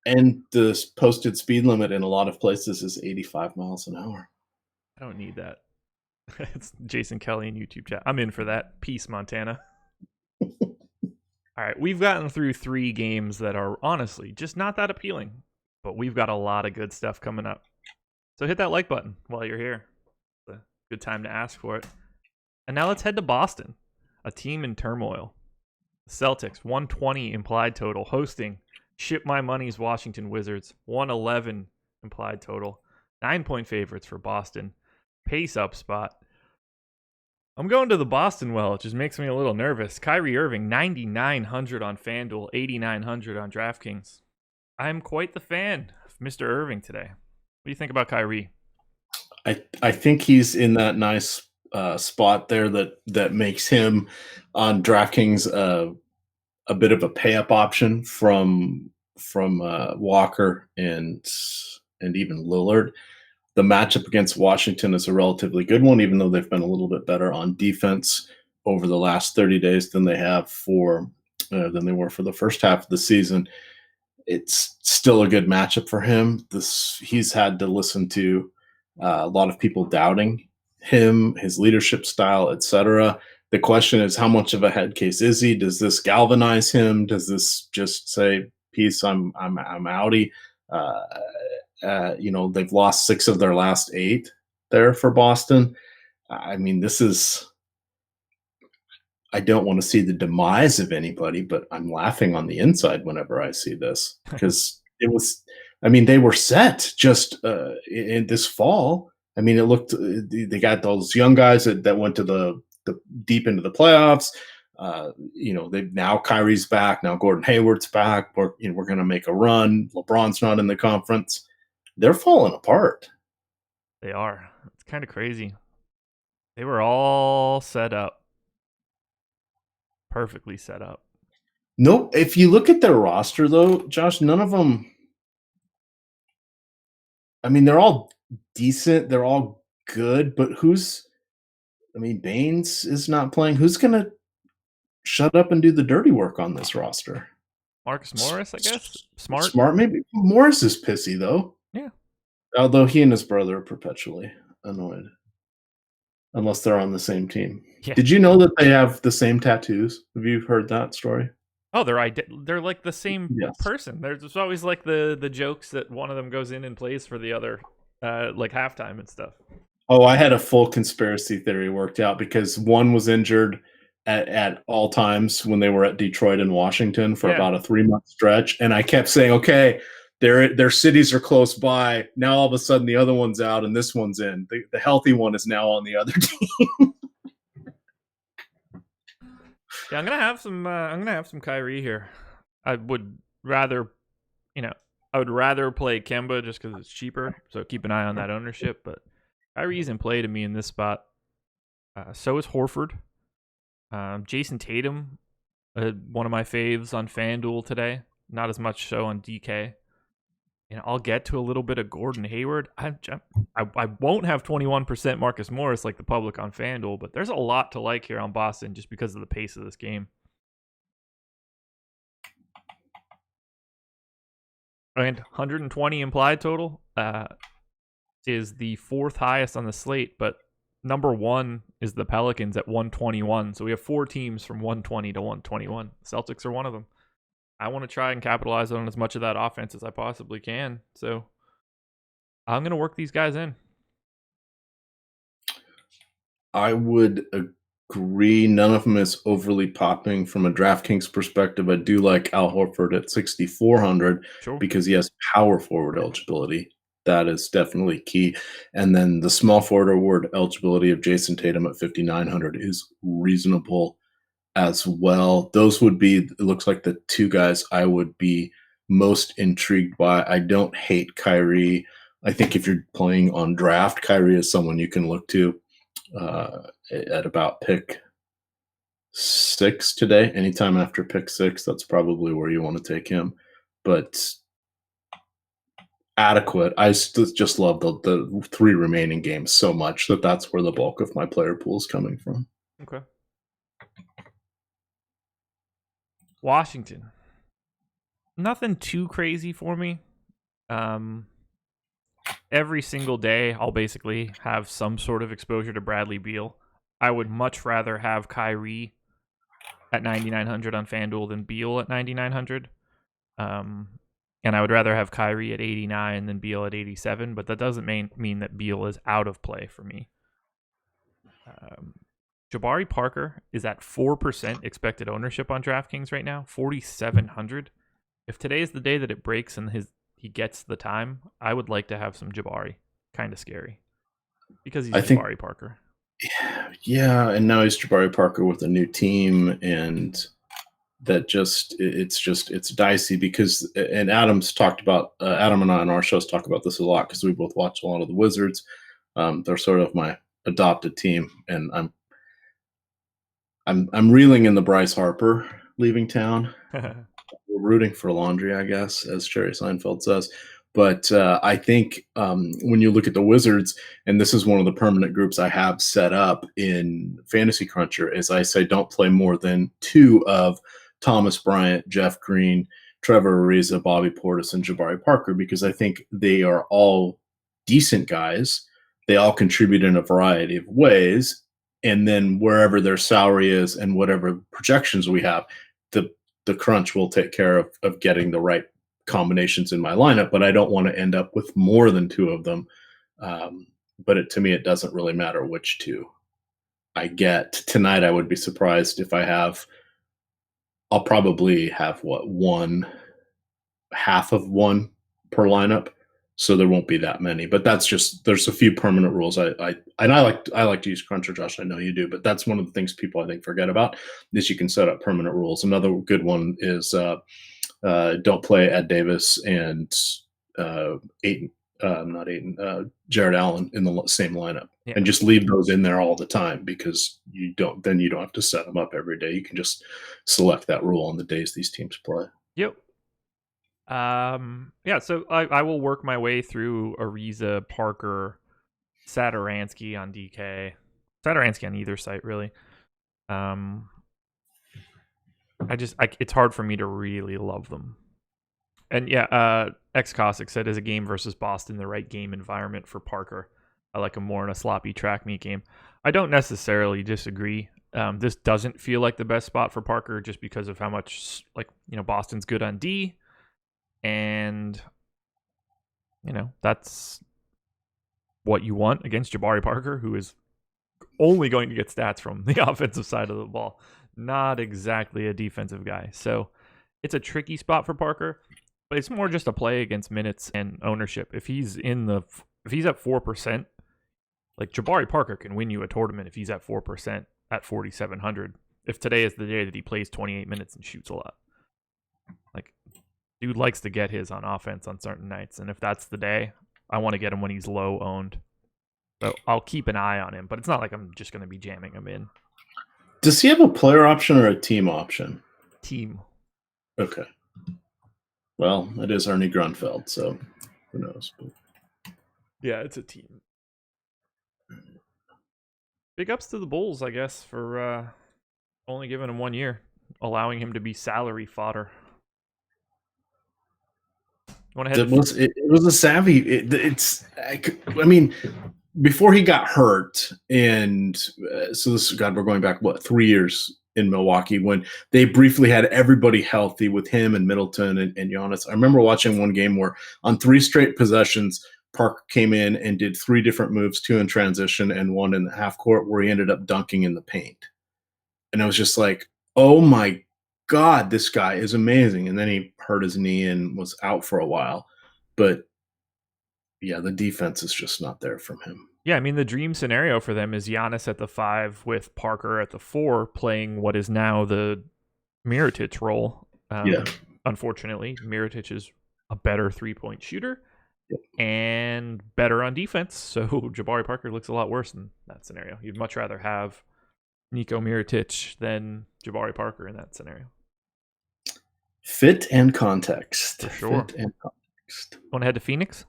And the posted speed limit in a lot of places is 85 miles an hour. I don't need that. It's Jason Kelly in YouTube chat. I'm in for that. Peace, Montana. All right, we've gotten through 3 games that are honestly just not that appealing, but we've got a lot of good stuff coming up. So hit that like button while you're here. It's a good time to ask for it. And now let's head to Boston, a team in turmoil. The Celtics, 120 implied total, hosting Ship My Money's Washington Wizards, 111 implied total. 9-point favorites for Boston. Pace up spot. I'm going to the Boston well. It just makes me a little nervous. Kyrie Irving, 9,900 on FanDuel, 8,900 on DraftKings. I'm quite the fan of Mr. Irving today. What do you think about Kyrie? I think he's in that nice spot there that makes him on DraftKings a bit of a pay up option from Walker and even Lillard. The matchup against Washington is a relatively good one, even though they've been a little bit better on defense over the last 30 days than they have than they were for the first half of the season. It's still a good matchup for him. He's had to listen to a lot of people doubting him, his leadership style, etc. The question is, how much of a head case is he? Does this galvanize him? Does this just say, "Peace, I'm outie"? They've lost 6 of their last 8 there for Boston. I mean, I don't want to see the demise of anybody, but I'm laughing on the inside whenever I see this because they were set just in this fall. I mean, it looked, they got those young guys that went to the deep into the playoffs. They've now Kyrie's back. Now Gordon Hayward's back. We're going to make a run. LeBron's not in the conference. They're falling apart. They are. It's kind of crazy. They were all set up. Perfectly set up. Nope. If you look at their roster, though, Josh, none of them. I mean, they're all decent. They're all good. But Baines is not playing. Who's going to shut up and do the dirty work on this roster? Marcus Morris, I guess. Smart, maybe. Morris is pissy, though. Yeah. Although he and his brother are perpetually annoyed. Unless they're on the same team. Yeah. Did you know that they have the same tattoos? Have you heard that story? Oh, they're like the same person. There's always like the jokes that one of them goes in and plays for the other, like halftime and stuff. Oh, I had a full conspiracy theory worked out because one was injured at all times when they were at Detroit and Washington for about a 3-month stretch, and I kept saying, okay, their cities are close by. Now all of a sudden the other one's out and this one's in. The healthy one is now on the other team. Yeah, I'm gonna have some Kyrie here. I would rather play Kemba just because it's cheaper. So keep an eye on that ownership. But Kyrie's in play to me in this spot. So is Horford. Jason Tatum, one of my faves on FanDuel today. Not as much so on DK. And I'll get to a little bit of Gordon Hayward. I won't have 21% Marcus Morris like the public on FanDuel, but there's a lot to like here on Boston just because of the pace of this game. And 120 implied total is the 4th highest on the slate, but number 1 is the Pelicans at 121. So we have 4 teams from 120 to 121. Celtics are one of them. I want to try and capitalize on as much of that offense as I possibly can. So I'm going to work these guys in. I would agree. None of them is overly popping from a DraftKings perspective. I do like Al Horford at 6,400 because he has power forward eligibility. That is definitely key. And then the small forward eligibility of Jason Tatum at 5,900 is reasonable as well. Those would be, it looks like, the 2 guys I would be most intrigued by. I don't hate Kyrie. I think if you're playing on draft, Kyrie is someone you can look to at about pick 6 today. Anytime after pick 6, that's probably where you want to take him. But adequate. I just love the 3 remaining games so much that's where the bulk of my player pool is coming from. Okay. Washington. Nothing too crazy for me. every single day I'll basically have some sort of exposure to Bradley Beal. I would much rather have Kyrie at 9,900 on FanDuel than Beal at 9,900. And I would rather have Kyrie at 89 than Beal at 87, but that doesn't mean that Beal is out of play for me. Jabari Parker is at 4% expected ownership on DraftKings right now, 4,700. If today is the day that it breaks and he gets the time, I would like to have some Jabari. Kind of scary because he's Jabari Parker. Yeah, and now he's Jabari Parker with a new team, and that it's dicey because, and Adam's talked about, Adam and I on our shows talk about this a lot because we both watch a lot of the Wizards. They're sort of my adopted team, and I'm reeling in the Bryce Harper leaving town. We're rooting for laundry, I guess, as Jerry Seinfeld says. But I think when you look at the Wizards, and this is one of the permanent groups I have set up in Fantasy Cruncher, is I say don't play more than 2 of Thomas Bryant, Jeff Green, Trevor Ariza, Bobby Portis, and Jabari Parker, because I think they are all decent guys. They all contribute in a variety of ways. And then wherever their salary is and whatever projections we have, the crunch will take care of getting the right combinations in my lineup, but I don't want to end up with more than 2 of them. But to me, it doesn't really matter which 2 I get. Tonight, I would be surprised if I'll probably have half of one per lineup. So there won't be that many, but there's a few permanent rules. I like to use Cruncher, Josh. I know you do, but that's one of the things people I think forget about is you can set up permanent rules. Another good one is don't play Ed Davis and Jared Allen in the same lineup, and just leave those in there all the time because you don't have to set them up every day. You can just select that rule on the days these teams play. Yep. So I will work my way through Ariza, Parker, Satoransky on DK, Satoransky on either site, really. It's hard for me to really love them. And X Cossack said, is a game versus Boston the right game environment for Parker? I like him more in a sloppy track meet game. I don't necessarily disagree. This doesn't feel like the best spot for Parker just because of how much Boston's good on D. And, that's what you want against Jabari Parker, who is only going to get stats from the offensive side of the ball. Not exactly a defensive guy. So it's a tricky spot for Parker, but it's more just a play against minutes and ownership. If he's at 4%, like Jabari Parker can win you a tournament if he's at 4% at 4,700. If today is the day that he plays 28 minutes and shoots a lot. Like, dude likes to get his on offense on certain nights, and if that's the day, I want to get him when he's low owned. So I'll keep an eye on him, but it's not like I'm just going to be jamming him in. Does he have a player option or a team option? Team. Okay. Well, it is Ernie Grunfeld, so who knows? Yeah, it's a team. Big ups to the Bulls, I guess, for only giving him 1 year, allowing him to be salary fodder. It was a savvy. Before he got hurt, and so we're going back 3 years in Milwaukee when they briefly had everybody healthy with him and Middleton and Giannis. I remember watching one game where on 3 straight possessions, Parker came in and did 3 different moves, 2 in transition and 1 in the half court, where he ended up dunking in the paint. And I was just like, oh my God, this guy is amazing. And then he hurt his knee and was out for a while. But yeah, the defense is just not there from him. Yeah, I mean, the dream scenario for them is Giannis at the 5 with Parker at the 4 playing what is now the Mirotic role. Unfortunately, Mirotic is a better 3-point shooter and better on defense. So Jabari Parker looks a lot worse in that scenario. You'd much rather have Nico Mirotic than Jabari Parker in that scenario. Fit and context. For sure. Fit and context. Want to head to Phoenix?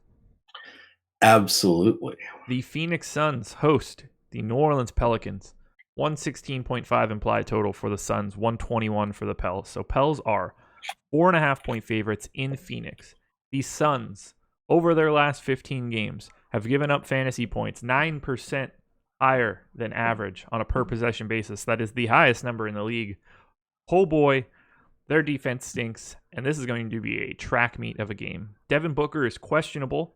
Absolutely. The Phoenix Suns host the New Orleans Pelicans. 116.5 implied total for the Suns, 121 for the Pels. So Pels are 4.5-point favorites in Phoenix. The Suns over their last 15 games have given up fantasy points 9% higher than average on a per possession basis. That is the highest number in the league. Oh boy, their defense stinks, and this is going to be a track meet of a game. Devin Booker is questionable.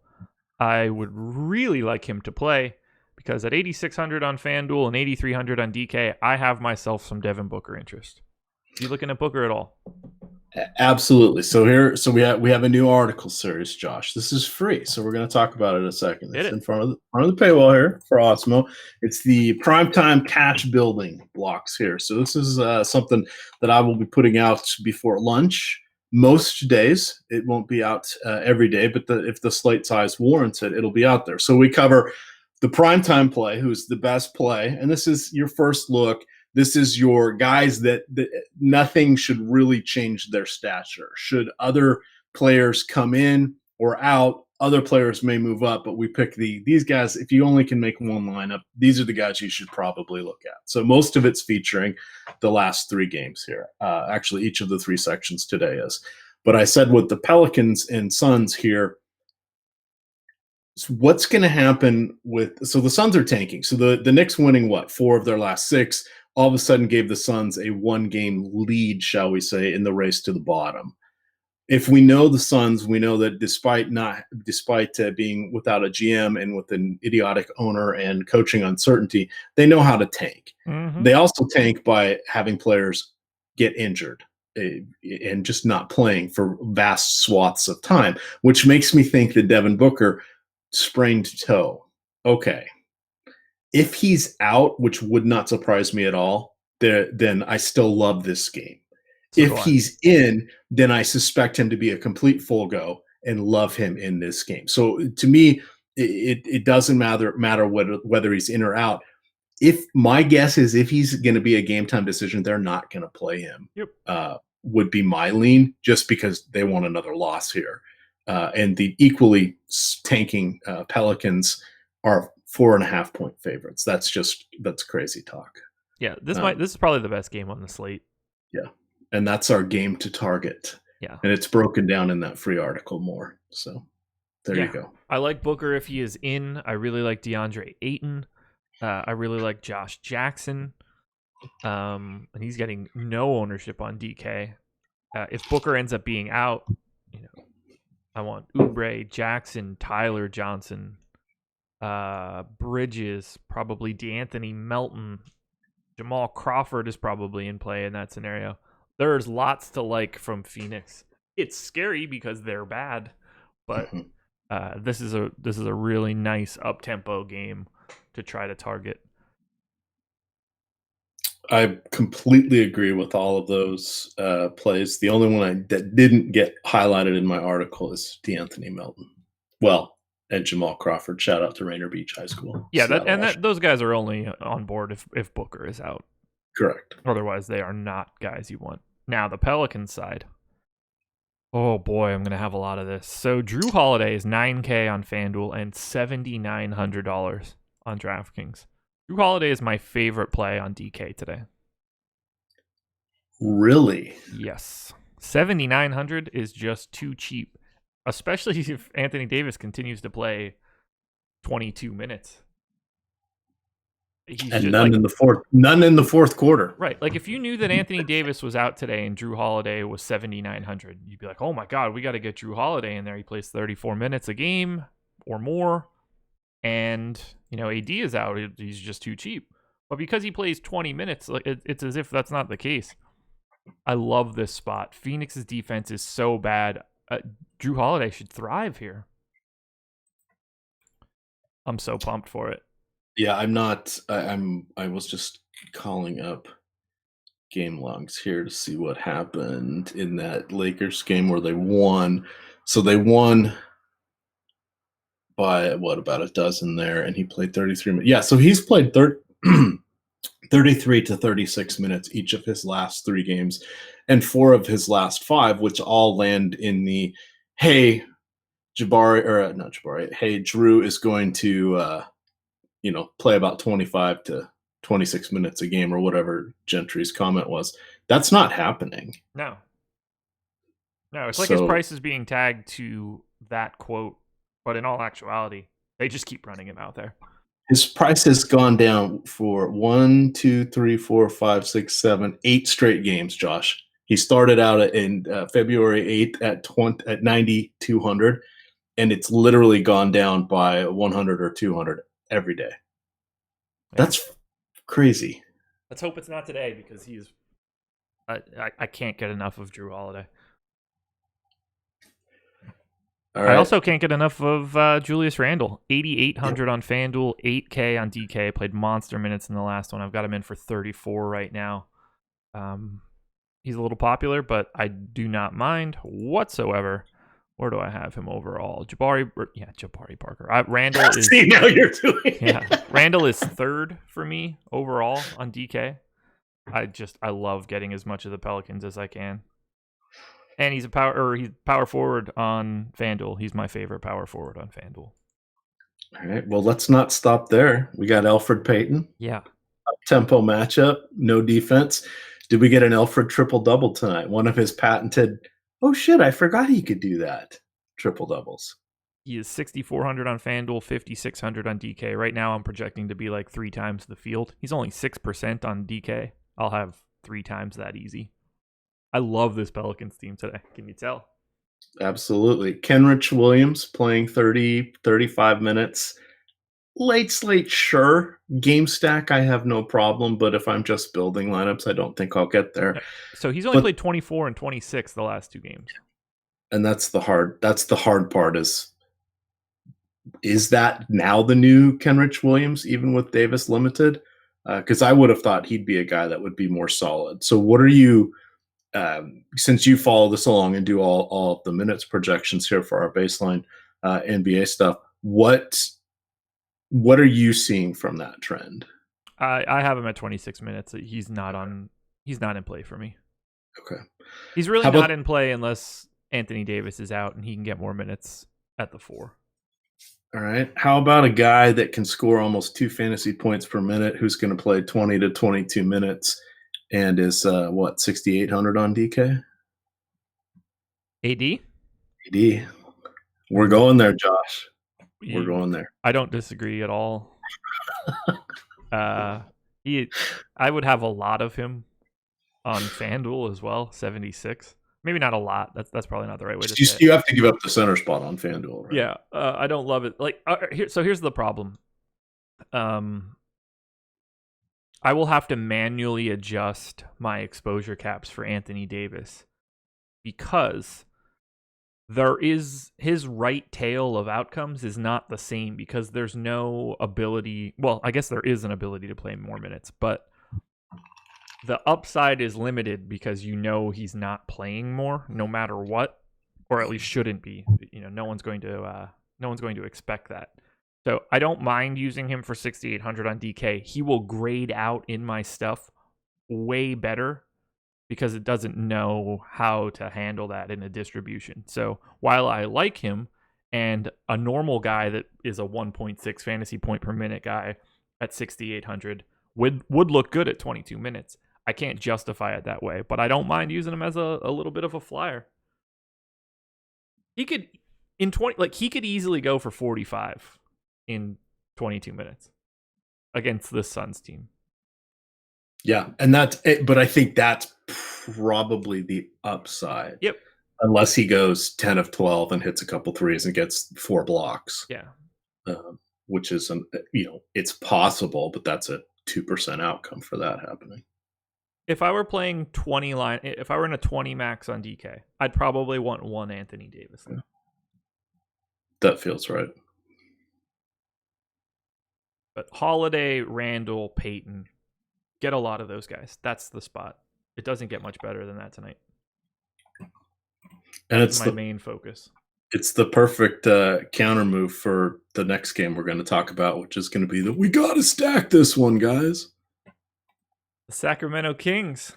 I would really like him to play because at 8,600 on FanDuel and 8,300 on DK, I have myself some Devin Booker interest. Are you looking at Booker at all? Absolutely. So we have a new article series, Josh. This is free, so we're going to talk about it in a second. It's in front of the paywall here for Osmo. It's the primetime cash building blocks here. So this is something that I will be putting out before lunch most days. It won't be out every day, but if the slate size warrants it, it'll be out there. So we cover the primetime play, who's the best play, and this is your first look. This is your guys that nothing should really change their stature. Should other players come in or out, other players may move up, but we pick these guys. If you only can make one lineup, these are the guys you should probably look at. So most of it's featuring the last 3 games here. Actually, each of the 3 sections today is. But I said with the Pelicans and Suns here, so what's going to happen so the Suns are tanking. So the Knicks winning 4 of their last 6, all of a sudden gave the Suns a 1-game lead, shall we say, in the race to the bottom. If we know the Suns, we know that despite being without a GM and with an idiotic owner and coaching uncertainty, they know how to tank. Mm-hmm. They also tank by having players get injured and just not playing for vast swaths of time, which makes me think that Devin Booker sprained toe. Okay. If he's out, which would not surprise me at all, then I still love this game. If he's in, then I suspect him to be a complete full go and love him in this game. So to me, it doesn't matter whether he's in or out. If my guess is if he's going to be a game time decision, they're not going to play him. Yep. Would be my lean, just because they want another loss here. And the equally tanking Pelicans are 4.5 point favorites. That's crazy talk. Yeah, this is probably the best game on the slate. Yeah, and that's our game to target. Yeah, and it's broken down in that free article more. So there you go. I like Booker if he is in. I really like DeAndre Ayton. I really like Josh Jackson. And he's getting no ownership on DK. If Booker ends up being out, I want Oubre, Jackson, Tyler Johnson, Bridges, probably DeAnthony Melton. Jamal Crawford is probably in play in that scenario. There's lots to like from Phoenix. It's scary because they're bad, but this is a really nice up-tempo game to try to target. I completely agree with all of those plays. The only one that didn't get highlighted in my article is DeAnthony Melton. Well, and Jamal Crawford. Shout out to Rainier Beach High School. Yeah, those guys are only on board if Booker is out. Correct. Otherwise, they are not guys you want. Now, the Pelicans side. Oh boy, I'm going to have a lot of this. So Drew Holiday is $9K on FanDuel and $7,900 on DraftKings. Drew Holiday is my favorite play on DK today. Really? Yes. $7,900 is just too cheap, especially if Anthony Davis continues to play 22 minutes. And none in the fourth quarter. Right. Like if you knew that Anthony Davis was out today and Drew Holiday was 7,900, you'd be like, oh my God, we got to get Drew Holiday in there. He plays 34 minutes a game or more. And, AD is out. He's just too cheap. But because he plays 20 minutes, it's as if that's not the case. I love this spot. Phoenix's defense is so bad. Drew Holiday should thrive here. I'm so pumped for it. Yeah, I'm not. I was just calling up game logs here to see what happened in that Lakers game where they won. So they won by about a dozen there, and he played 33 minutes. Yeah, so he's played 33 to 36 minutes each of his last 3 games, and 4 of his last 5, which all land in the hey Drew is going to play about 25 to 26 minutes a game or whatever Gentry's comment was. That's not happening. No, it's like his price is being tagged to that quote But in all actuality, they just keep running him out there. His price has gone down for 1, 2, 3, 4, 5, 6, 7, 8 straight games, Josh. He started out in February 8th at 9,200, and it's literally gone down by 100 or 200 every day. That's crazy. Let's hope it's not today because he's. I can't get enough of Drew Holiday. Right. I also can't get enough of Julius Randle. 8,800 on FanDuel, 8K on DK. Played monster minutes in the last one. I've got him in for 34 right now. He's a little popular, but I do not mind whatsoever. Where do I have him overall? Jabari Parker. Randle is. See, now you're doing. Yeah, Randle is third for me overall on DK. I love getting as much of the Pelicans as I can. And he's power forward on FanDuel. He's my favorite power forward on FanDuel. All right. Well, let's not stop there. We got Elfrid Payton. Yeah. Up-tempo matchup, no defense. Did we get an Elfrid triple-double tonight? One of his patented, oh shit, I forgot he could do that, triple-doubles. He is 6,400 on FanDuel, 5,600 on DK. Right now I'm projecting to be like 3 times the field. He's only 6% on DK. I'll have 3 times that easy. I love this Pelicans team today. Can you tell? Absolutely. Kenrich Williams playing 30, 35 minutes. Late slate, sure. Game stack, I have no problem. But if I'm just building lineups, I don't think I'll get there. So he's only played 24 and 26 the last 2 games. And that's the hard part is that now the new Kenrich Williams, even with Davis limited? Because I would have thought he'd be a guy that would be more solid. So what are you... since you follow this along and do all of the minutes projections here for our baseline NBA stuff, what are you seeing from that trend? I have him at 26 minutes. He's not in play for me. Okay. He's really not in play unless Anthony Davis is out and he can get more minutes at the 4. All right. How about a guy that can score almost 2 fantasy points per minute who's going to play 20 to 22 minutes and is 6,800 on DK? AD. We're going there, Josh. We're going there. I don't disagree at all. I would have a lot of him on FanDuel as well, 76. Maybe not a lot. That's probably not the right way to say it. You have to give up the center spot on FanDuel, right? Yeah, I don't love it. Here's the problem. I will have to manually adjust my exposure caps for Anthony Davis because his right tail of outcomes is not the same because there's no ability. Well, I guess there is an ability to play more minutes, but the upside is limited because he's not playing more no matter what, or at least shouldn't be. No one's going to expect that. So I don't mind using him for 6,800 on DK. He will grade out in my stuff way better because it doesn't know how to handle that in a distribution. So while I like him and a normal guy that is a 1.6 fantasy point per minute guy at 6,800 would look good at 22 minutes, I can't justify it that way. But I don't mind using him as a little bit of a flyer. He could he could easily go for 45 in 22 minutes against the Suns team. Yeah, and that's it, but I think that's probably the upside. Yep. Unless he goes 10 of 12 and hits a couple threes and gets 4 blocks. Yeah. Which is it's possible, but that's a 2% outcome for that happening. If I were playing if I were in a 20 max on DK, I'd probably want one Anthony Davis. Yeah. That feels right. But Holiday, Randle, Payton, get a lot of those guys. That's the spot. It doesn't get much better than that tonight. And That's my main focus. It's the perfect counter move for the next game we're going to talk about, which is going to be we got to stack this one, guys. The Sacramento Kings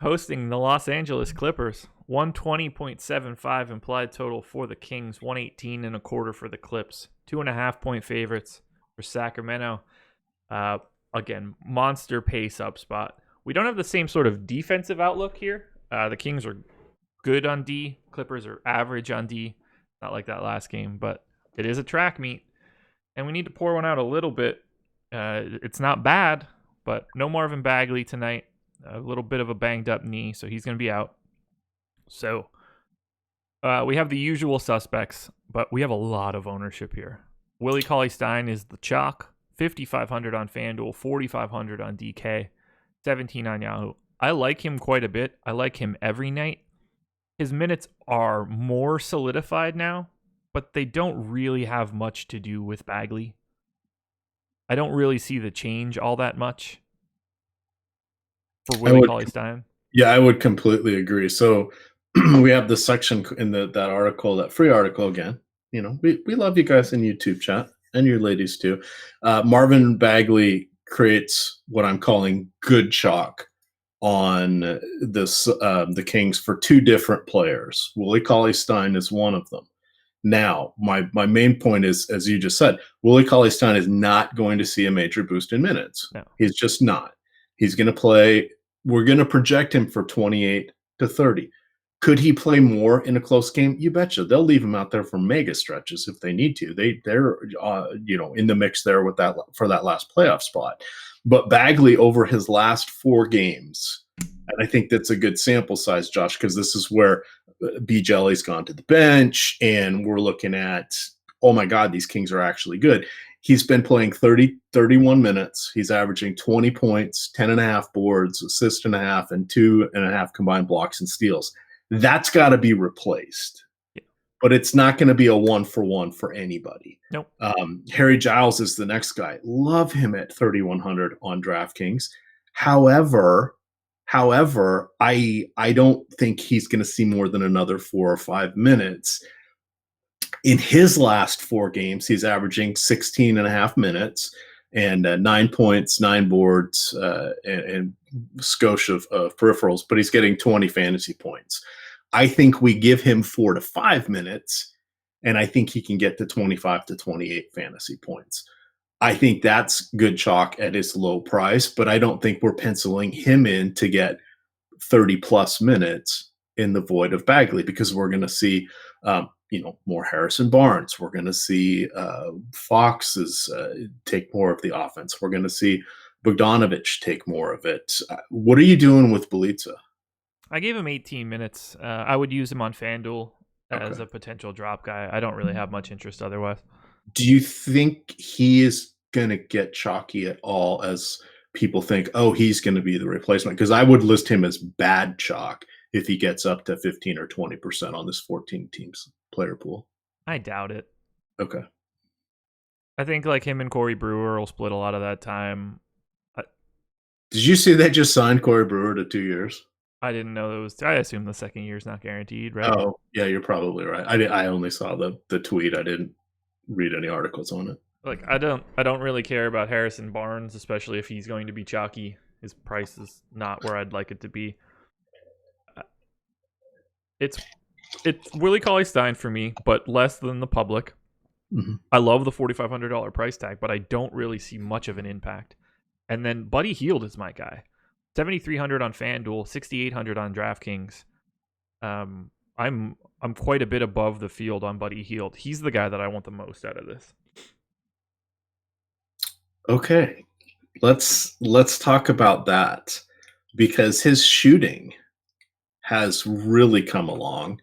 hosting the Los Angeles Clippers. 120.75 implied total for the Kings. 118.25 for the Clips. 2.5-point favorites for Sacramento. Again, monster pace up spot. We don't have the same sort of defensive outlook here. The Kings are good on D. Clippers are average on D. Not like that last game, but it is a track meet, and we need to pour one out a little bit. It's not bad, but no Marvin Bagley tonight. A little bit of a banged up knee, so he's going to be out. So we have the usual suspects, but we have a lot of ownership here. Willie Cauley-Stein is the chalk. 5,500 on FanDuel, 4,500 on DK, 17 on Yahoo. I like him quite a bit. I like him every night. His minutes are more solidified now, but they don't really have much to do with Bagley. I don't really see the change all that much for Willie Cauley-Stein. Yeah, I would completely agree. So we have this section in that article, that free article again. You know, we love you guys in YouTube chat and your ladies too. Marvin Bagley creates what I'm calling good chalk on this the Kings for two different players. Willie Cauley-Stein is one of them. Now, my main point is, as you just said, Willie Cauley-Stein is not going to see a major boost in minutes. No. He's just not. He's going to play. We're going to project him for 28 to 30. Could he play more in a close game? You betcha. They'll leave him out there for mega stretches if they need to. They're in the mix there with that for that last playoff spot. But Bagley over his last 4 games, and I think that's a good sample size, Josh, because this is where B Jelly's gone to the bench, and we're looking at, oh my God, these Kings are actually good. He's been playing 31 minutes. He's averaging 20 points, 10.5 boards, assist and a half, and 2.5 combined blocks and steals. That's got to be replaced. Yeah. But it's not going to be a 1-for-1 for anybody. Nope. Harry Giles is the next guy. Love him at 3,100 on DraftKings. However, I don't think he's going to see more than another 4 or 5 minutes. In his last 4 games, he's averaging 16.5 minutes and 9 points, 9 boards, and skosh of peripherals, but he's getting 20 fantasy points. I think we give him 4 to 5 minutes, and I think he can get to 25 to 28 fantasy points. I think that's good chalk at his low price, but I don't think we're penciling him in to get 30-plus minutes in the void of Bagley, because we're going to see more Harrison Barnes. We're going to see Foxes take more of the offense. We're going to see Bogdanovich take more of it. What are you doing with Bjelica? I gave him 18 minutes. I would use him on FanDuel as a potential drop guy. I don't really have much interest otherwise. Do you think he is going to get chalky at all, as people think, oh, he's going to be the replacement? Because I would list him as bad chalk if he gets up to 15 or 20% on this 14 teams player pool. I doubt it. Okay. I think like him and Corey Brewer will split a lot of that time. Did you see they just signed Corey Brewer to 2 years? I didn't know it was. I assume the second year is not guaranteed, right? Oh, yeah, you're probably right. I only saw the tweet. I didn't read any articles on it. Like I don't really care about Harrison Barnes, especially if he's going to be chalky. His price is not where I'd like it to be. It's Willie Cauley-Stein for me, but less than the public. Mm-hmm. I love the $4,500 price tag, but I don't really see much of an impact. And then Buddy Hield is my guy. 7,300 on FanDuel, 6,800 on DraftKings. I'm quite a bit above the field on Buddy Hield. He's the guy that I want the most out of this. Okay, let's talk about that, because his shooting has really come along.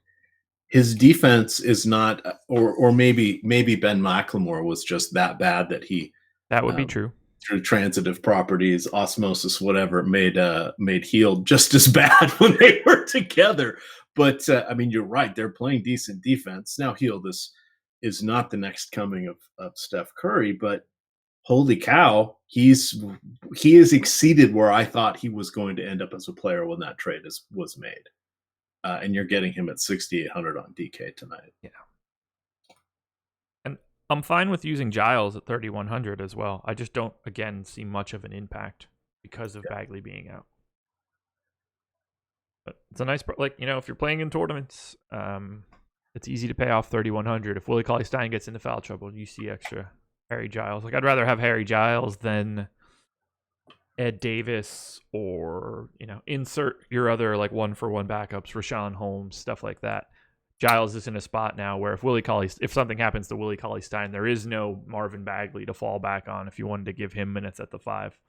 His defense is not, or maybe Ben McLemore was just that bad that he. That would be true. Through transitive properties, osmosis, whatever, made Hield just as bad when they were together. But I mean, you're right; they're playing decent defense now. Hield is not the next coming of Steph Curry, but holy cow, he has exceeded where I thought he was going to end up as a player when that trade was made. And you're getting him at 6,800 on DK tonight. Yeah. And I'm fine with using Giles at 3,100 as well. I just don't, again, see much of an impact because of Bagley being out. But it's a nice, if you're playing in tournaments, it's easy to pay off 3,100. If Willie Cauley-Stein gets into foul trouble, you see extra Harry Giles. Like, I'd rather have Harry Giles than Ed Davis, or insert your other 1-for-1 backups, Rashawn Holmes, stuff like that. Giles is in a spot now where if something happens to Willie Cauley-Stein, there is no Marvin Bagley to fall back on. If you wanted to give him minutes at the 5,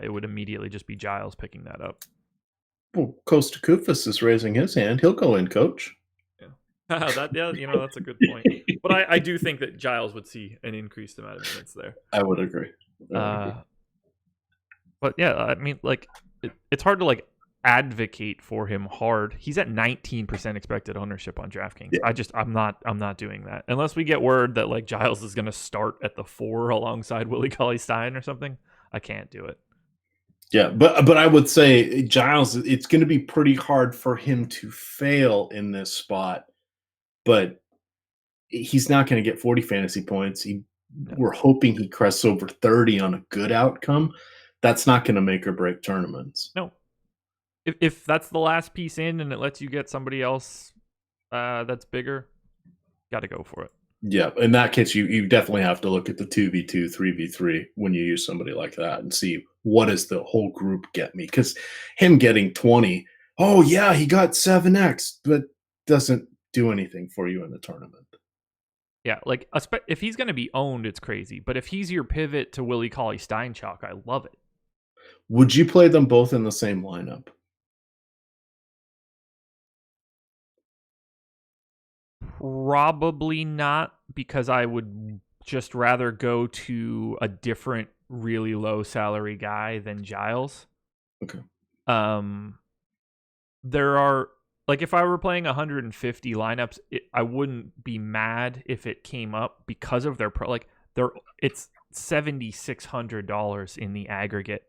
it would immediately just be Giles picking that up. Well, Costa Kufis is raising his hand. He'll go in, coach. Yeah, that's a good point. But I do think that Giles would see an increased amount of minutes there. I would agree. But yeah, I mean, like, it's hard to like advocate for him hard. He's at 19% expected ownership on DraftKings. Yeah. I'm not doing that unless we get word that like Giles is going to start at the 4 alongside Willie Cauley-Stein or something. I can't do it. Yeah, but I would say Giles, it's going to be pretty hard for him to fail in this spot, but he's not going to get 40 fantasy points. We're hoping he crests over 30 on a good outcome. That's not going to make or break tournaments. No. If that's the last piece in and it lets you get somebody else that's bigger, got to go for it. Yeah, in that case, you definitely have to look at the 2v2, 3v3 when you use somebody like that and see what does the whole group get me. Because him getting 20, oh yeah, he got 7x, but doesn't do anything for you in the tournament. Yeah, like if he's going to be owned, it's crazy. But if he's your pivot to Willie Cauley-Stein chalk, I love it. Would you play them both in the same lineup? Probably not, because I would just rather go to a different really low salary guy than Giles. Okay. There are, like, if I were playing 150 lineups, I wouldn't be mad if it came up because of it's $7,600 in the aggregate.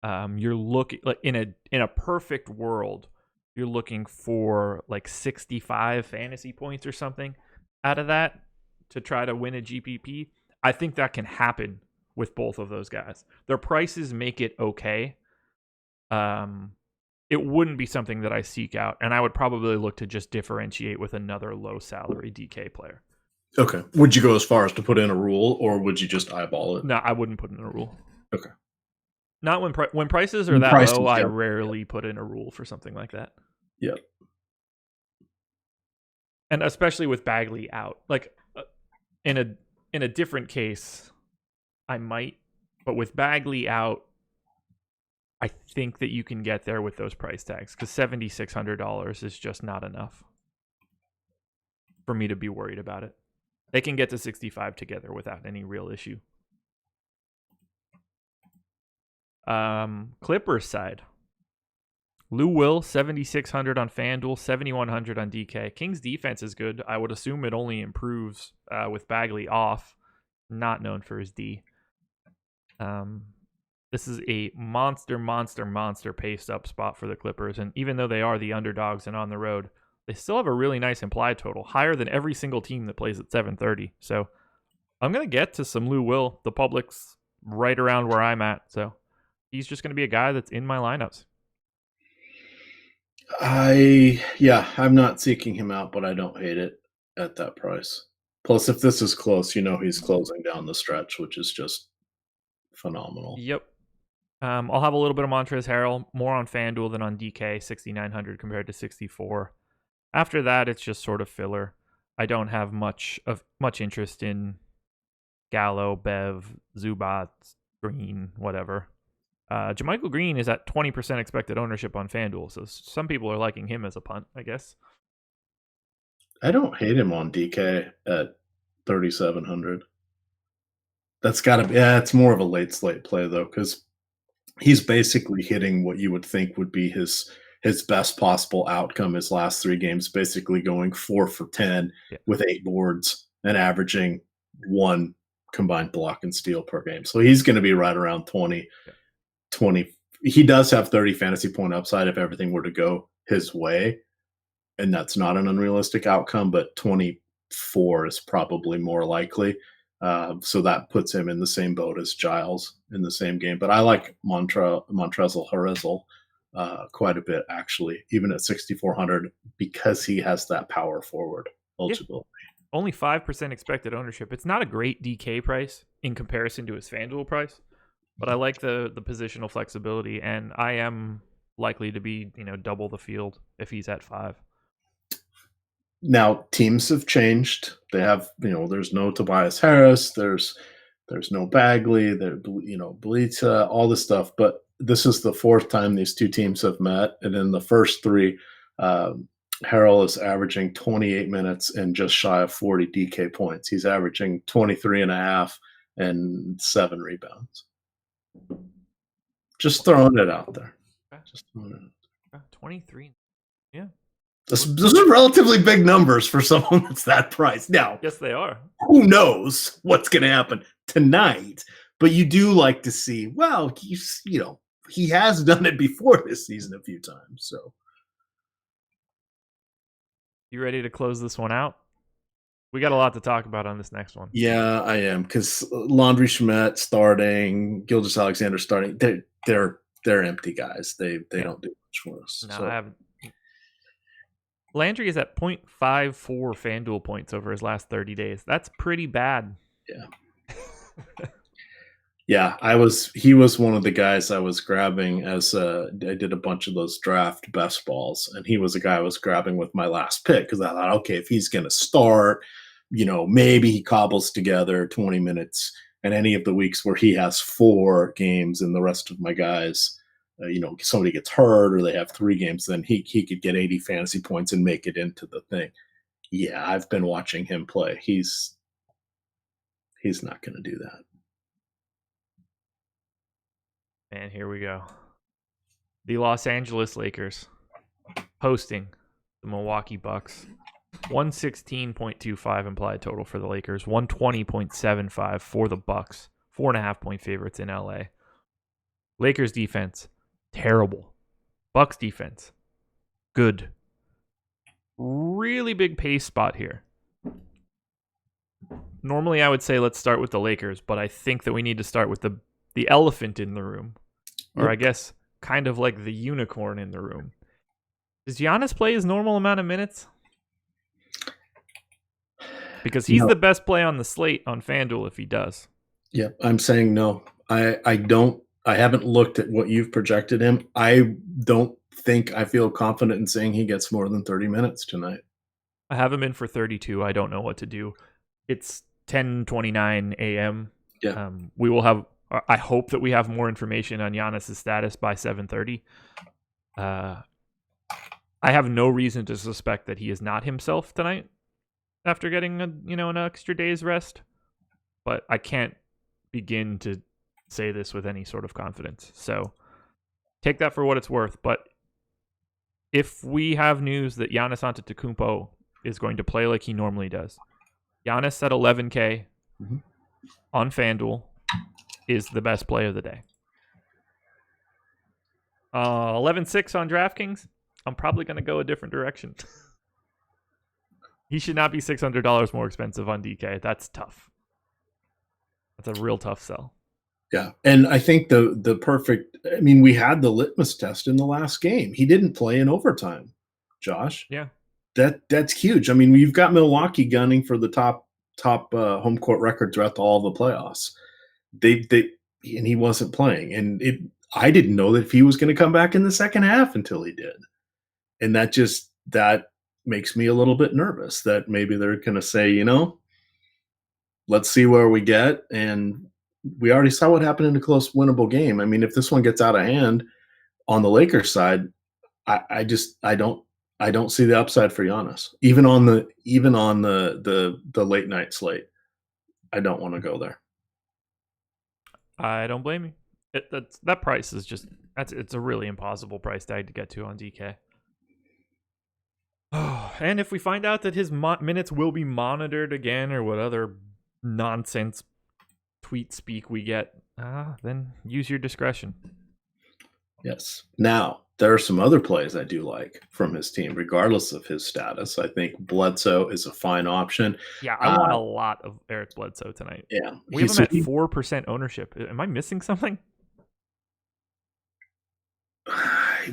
You're looking like in a perfect world, you're looking for like 65 fantasy points or something out of that to try to win a GPP. I think that can happen with both of those guys. Their prices make it okay. It wouldn't be something that I seek out, and I would probably look to just differentiate with another low salary DK player. Okay. Would you go as far as to put in a rule, or would you just eyeball it? No, I wouldn't put in a rule. Okay. Not when prices are that low, I rarely put in a rule for something like that. Yeah. And especially with Bagley out. Like in a different case, I might, but with Bagley out, I think that you can get there with those price tags because $7,600 is just not enough for me to be worried about it. They can get to 65 together without any real issue. Clippers side. Lou Will, 7,600 on FanDuel, 7,100 on DK. Kings defense is good. I would assume it only improves with Bagley off. Not known for his D. This is a monster paced up spot for the Clippers. And even though they are the underdogs and on the road, they still have a really nice implied total, higher than every single team that plays at 730. So I'm going to get to some Lou Will. The public's right around where I'm at. So he's just going to be a guy that's in my lineups. I'm not seeking him out, but I don't hate it at that price. Plus, if this is close, he's closing down the stretch, which is just phenomenal. Yep. I'll have a little bit of Montrezl Harrell, more on FanDuel than on DK, 6,900 compared to 64. After that, it's just sort of filler. I don't have much interest in Gallo, Bev, Zubac, Green, whatever. JaMychal Green is at 20% expected ownership on FanDuel, so some people are liking him as a punt, I guess. I don't hate him on DK at 3,700. That's got to be, it's more of a late slate play, though, because he's basically hitting what you would think would be his best possible outcome his last 3 games, basically going 4 for 10 with 8 boards and averaging 1 combined block and steal per game. So he's going to be right around 20. He does have 30 fantasy point upside if everything were to go his way, and that's not an unrealistic outcome, but 24 is probably more likely. So that puts him in the same boat as Giles in the same game. But I like Montrezl Harrell quite a bit, actually, even at 6,400, because he has that power forward eligibility. Yeah. Only 5% expected ownership. It's not a great DK price in comparison to his FanDuel price, but I like the positional flexibility, and I am likely to be double the field if he's at 5. Now teams have changed. They have, there's no Tobias Harris. There's no Bagley. Belita, all this stuff. But this is the fourth time these two teams have met, and in the first three, Harrell is averaging 28 minutes and just shy of 40 DK points. He's averaging 23 and a half and 7 rebounds. Just throwing it out there. Just throwing it out. 23. Yeah. Those are relatively big numbers for someone that's that priced. Now, yes, they are. Who knows what's going to happen tonight? But you do like to see, well, he has done it before this season a few times. So, you ready to close this one out? We got a lot to talk about on this next one. Yeah, I am, because Landry Shamet starting, Gilgeous-Alexander starting. They're empty guys. They don't do much for us. No, I haven't. Landry is at 0.54 FanDuel points over his last 30 days. That's pretty bad. Yeah. Yeah, he was one of the guys I was grabbing as I did a bunch of those draft best balls, and he was a guy I was grabbing with my last pick, because I thought, okay, if he's going to start, maybe he cobbles together 20 minutes, and any of the weeks where he has 4 games and the rest of my guys, somebody gets hurt or they have 3 games, then he could get 80 fantasy points and make it into the thing. Yeah, I've been watching him play. He's not going to do that. And here we go. The Los Angeles Lakers hosting the Milwaukee Bucks. 116.25 implied total for the Lakers. 120.75 for the Bucks. 4.5 point favorites in LA. Lakers defense, terrible. Bucks defense, good. Really big pace spot here. Normally I would say let's start with the Lakers, but I think that we need to start with the elephant in the room. Or I guess kind of like the unicorn in the room. Does Giannis play his normal amount of minutes? Because he's the best play on the slate on FanDuel if he does. Yeah, I'm saying no. I don't. I haven't looked at what you've projected him. I don't think I feel confident in saying he gets more than 30 minutes tonight. I have him in for 32. I don't know what to do. It's 10:29 a.m. Yeah. We will have. I hope that we have more information on Giannis' status by 7:30. I have no reason to suspect that he is not himself tonight after getting an extra day's rest, but I can't begin to say this with any sort of confidence. So take that for what it's worth. But if we have news that Giannis Antetokounmpo is going to play like he normally does, Giannis at 11K on FanDuel is the best play of the day. 11.6 on DraftKings. I'm probably going to go a different direction. He should not be $600 more expensive on DK. That's tough. That's a real tough sell. Yeah, and I think the perfect. I mean, we had the litmus test in the last game. He didn't play in overtime, Josh. Yeah, that's huge. I mean, you've got Milwaukee gunning for the top home court record throughout all the playoffs. And he wasn't playing, and I didn't know that if he was going to come back in the second half until he did, and that makes me a little bit nervous that maybe they're going to say, let's see where we get. And we already saw what happened in a close winnable game. I mean, if this one gets out of hand on the Lakers side, I don't see the upside for Giannis, even on the late night slate. I don't want to go there. I don't blame you. That price is just it's a really impossible price tag to get to on DK. Oh, and if we find out that his minutes will be monitored again, or what other nonsense tweet speak we get, then use your discretion. Yes. Now, there are some other plays I do like from his team, regardless of his status. I think Bledsoe is a fine option. Yeah, I want a lot of Eric Bledsoe tonight. Yeah. We have him at 4% ownership. Am I missing something?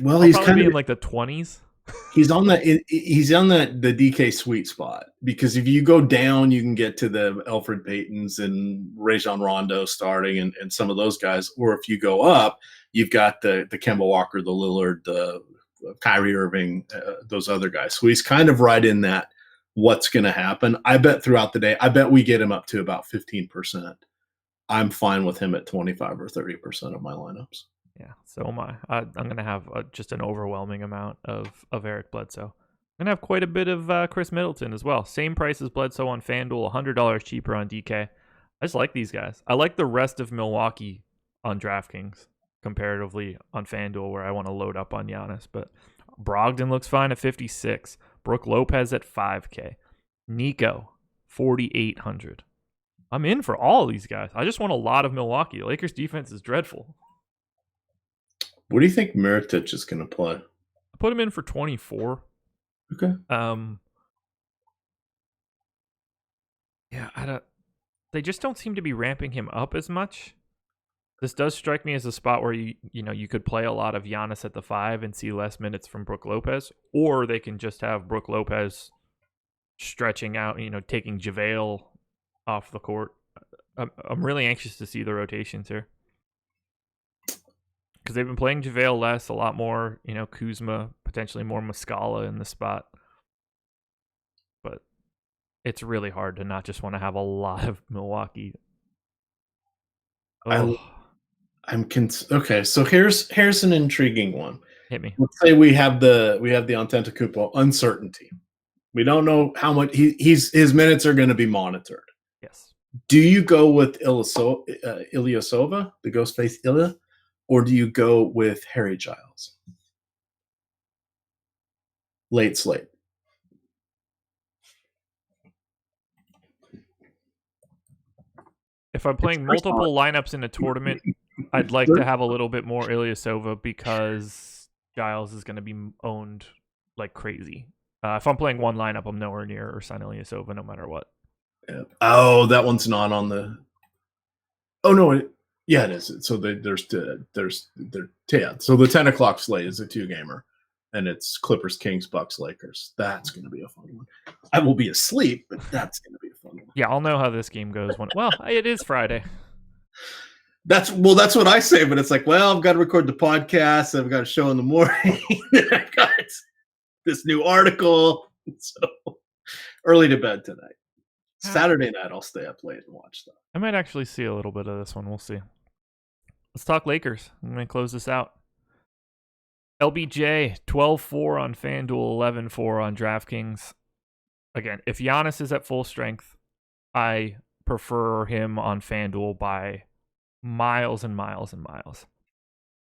Well, he's kind of in like the 20s. He's on the DK sweet spot, because if you go down, you can get to the Elfrid Paytons and Rajon Rondo starting and some of those guys. Or if you go up, you've got the Kemba Walker, the Lillard, the Kyrie Irving, those other guys. So he's kind of right in that what's going to happen. I bet throughout the day, I bet we get him up to about 15%. I'm fine with him at 25 or 30% of my lineups. Yeah, so am I. I'm going to have just an overwhelming amount of Eric Bledsoe. I'm going to have quite a bit of Chris Middleton as well. Same price as Bledsoe on FanDuel, $100 cheaper on DK. I just like these guys. I like the rest of Milwaukee on DraftKings comparatively on FanDuel, where I want to load up on Giannis. But Brogdon looks fine at 56. Brooke Lopez at 5K. Nico, 4,800. I'm in for all of these guys. I just want a lot of Milwaukee. The Lakers defense is dreadful. What do you think Mirotic is going to play? I put him in for 24. Okay. Yeah, they just don't seem to be ramping him up as much. This does strike me as a spot where you could play a lot of Giannis at the 5 and see less minutes from Brooke Lopez, or they can just have Brooke Lopez stretching out, taking JaVale off the court. I'm really anxious to see the rotations here, because they've been playing JaVale less, a lot more, Kuzma, potentially more Muscala in the spot. But it's really hard to not just want to have a lot of Milwaukee. Okay, so here's an intriguing one. Hit me. Let's say we have the Antetokounmpo uncertainty. We don't know how much his minutes are going to be monitored. Yes. Do you go with Ilyasova, the Ghostface Ilya, or do you go with Harry Giles? Late slate. If I'm playing multiple lineups in a tournament, I'd like to have a little bit more Ilyasova, because Giles is going to be owned like crazy. If I'm playing one lineup, I'm nowhere near Ersan Ilyasova, no matter what. Yeah. Oh, that one's not on the. Oh no, yeah, it is. So So the 10 o'clock slate is a 2-gamer, and it's Clippers, Kings, Bucks, Lakers. That's going to be a fun one. I will be asleep, but that's going to be a fun one. Yeah, I'll know how this game goes well, it is Friday. That's what I say, but it's like, well, I've got to record the podcast. I've got a show in the morning. I've got this new article. So early to bed tonight. Saturday night, I'll stay up late and watch stuff. I might actually see a little bit of this one. We'll see. Let's talk Lakers. I'm going to close this out. LBJ, 12-4 on FanDuel, 11-4 on DraftKings. Again, if Giannis is at full strength, I prefer him on FanDuel by miles and miles and miles.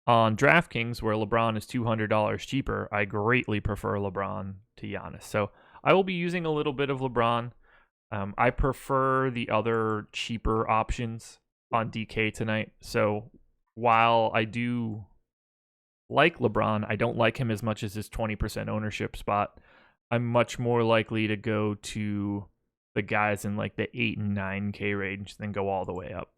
On DraftKings, where LeBron is $200 cheaper, I greatly prefer LeBron to Giannis. So I will be using a little bit of LeBron. I prefer the other cheaper options on DK tonight. So while I do like LeBron, I don't like him as much as his 20% ownership spot. I'm much more likely to go to the guys in like the 8 and 9K range than go all the way up.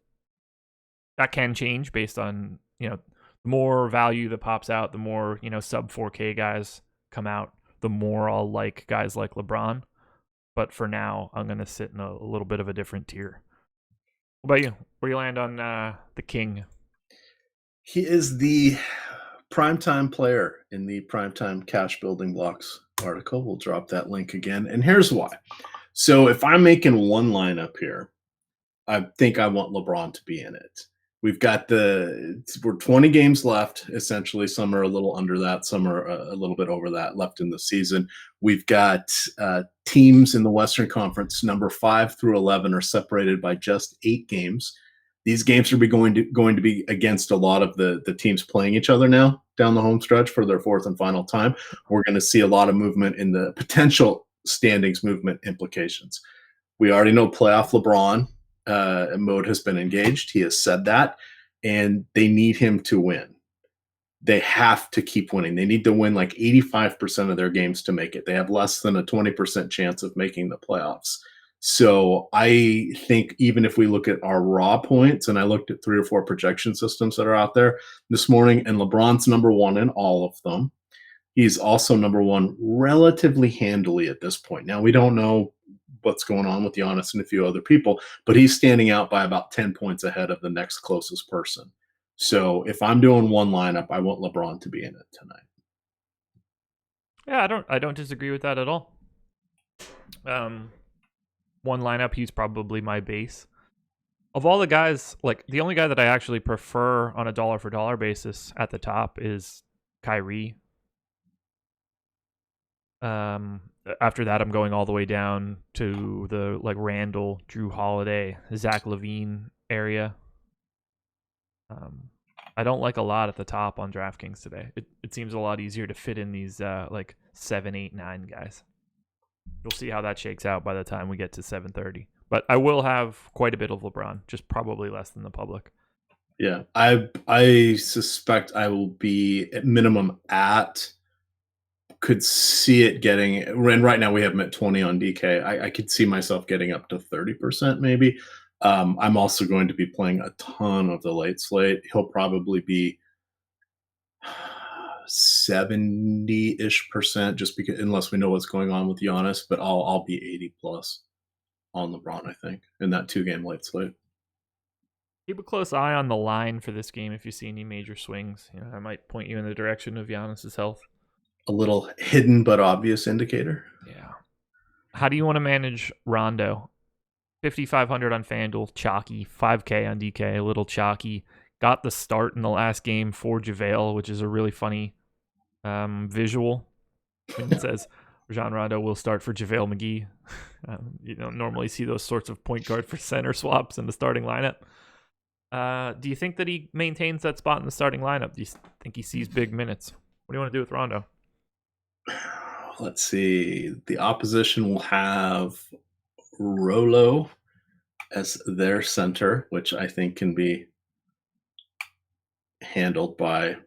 That can change based on, the more value that pops out, the more, sub 4K guys come out, the more I'll like guys like LeBron. But for now, I'm going to sit in a little bit of a different tier. What about you? Where do you land on the King? He is the primetime player in the Primetime Cash Building Blocks article. We'll drop that link again. And here's why. So if I'm making one lineup here, I think I want LeBron to be in it. We're 20 games left, essentially. Some are a little under that. Some are a little bit over that left in the season. We've got teams in the Western Conference, number 5 through 11, are separated by just 8 games. These games are going to be against a lot of the teams playing each other now down the home stretch for their 4th and final time. We're going to see a lot of movement in the potential standings movement implications. We already know playoff LeBron mode has been engaged. He has said that, and they need him to win. They have to keep winning. They need to win like 85% of their games to make it. They have less than a 20% chance of making the playoffs. So I think even if we look at our raw points, and I looked at 3 or 4 projection systems that are out there this morning, and LeBron's number 1 in all of them. He's also number 1 relatively handily at this point. Now, we don't know what's going on with Giannis and a few other people, but he's standing out by about 10 points ahead of the next closest person. So if I'm doing one lineup, I want LeBron to be in it tonight. Yeah, I don't disagree with that at all. One lineup, he's probably my base. Of all the guys, like the only guy that I actually prefer on a dollar for dollar basis at the top is Kyrie. After that, I'm going all the way down to the like Randall, Drew Holiday, Zach LaVine area. I don't like a lot at the top on DraftKings today. It seems a lot easier to fit in these like 7, 8, 9 guys. You'll see how that shakes out by the time we get to 7:30. But I will have quite a bit of LeBron, just probably less than the public. Yeah, I suspect I will be at minimum at. Could see it getting, and right now we have him at 20 on DK. I could see myself getting up to 30% maybe. I'm also going to be playing a ton of the late slate. He'll probably be 70-ish% just because, unless we know what's going on with Giannis, but I'll be 80 plus on LeBron, I think, in that 2-game late slate. Keep a close eye on the line for this game if you see any major swings. I might point you in the direction of Giannis's health. A little hidden but obvious indicator. Yeah. How do you want to manage Rondo? 5,500 on FanDuel, chalky. 5K on DK, a little chalky. Got the start in the last game for JaVale, which is a really funny visual. It says Rajon Rondo will start for JaVale McGee. You don't normally see those sorts of point guard for center swaps in the starting lineup. Do you think that he maintains that spot in the starting lineup? Do you think he sees big minutes? What do you want to do with Rondo? Let's see. The opposition will have Rolo as their center, which I think can be handled by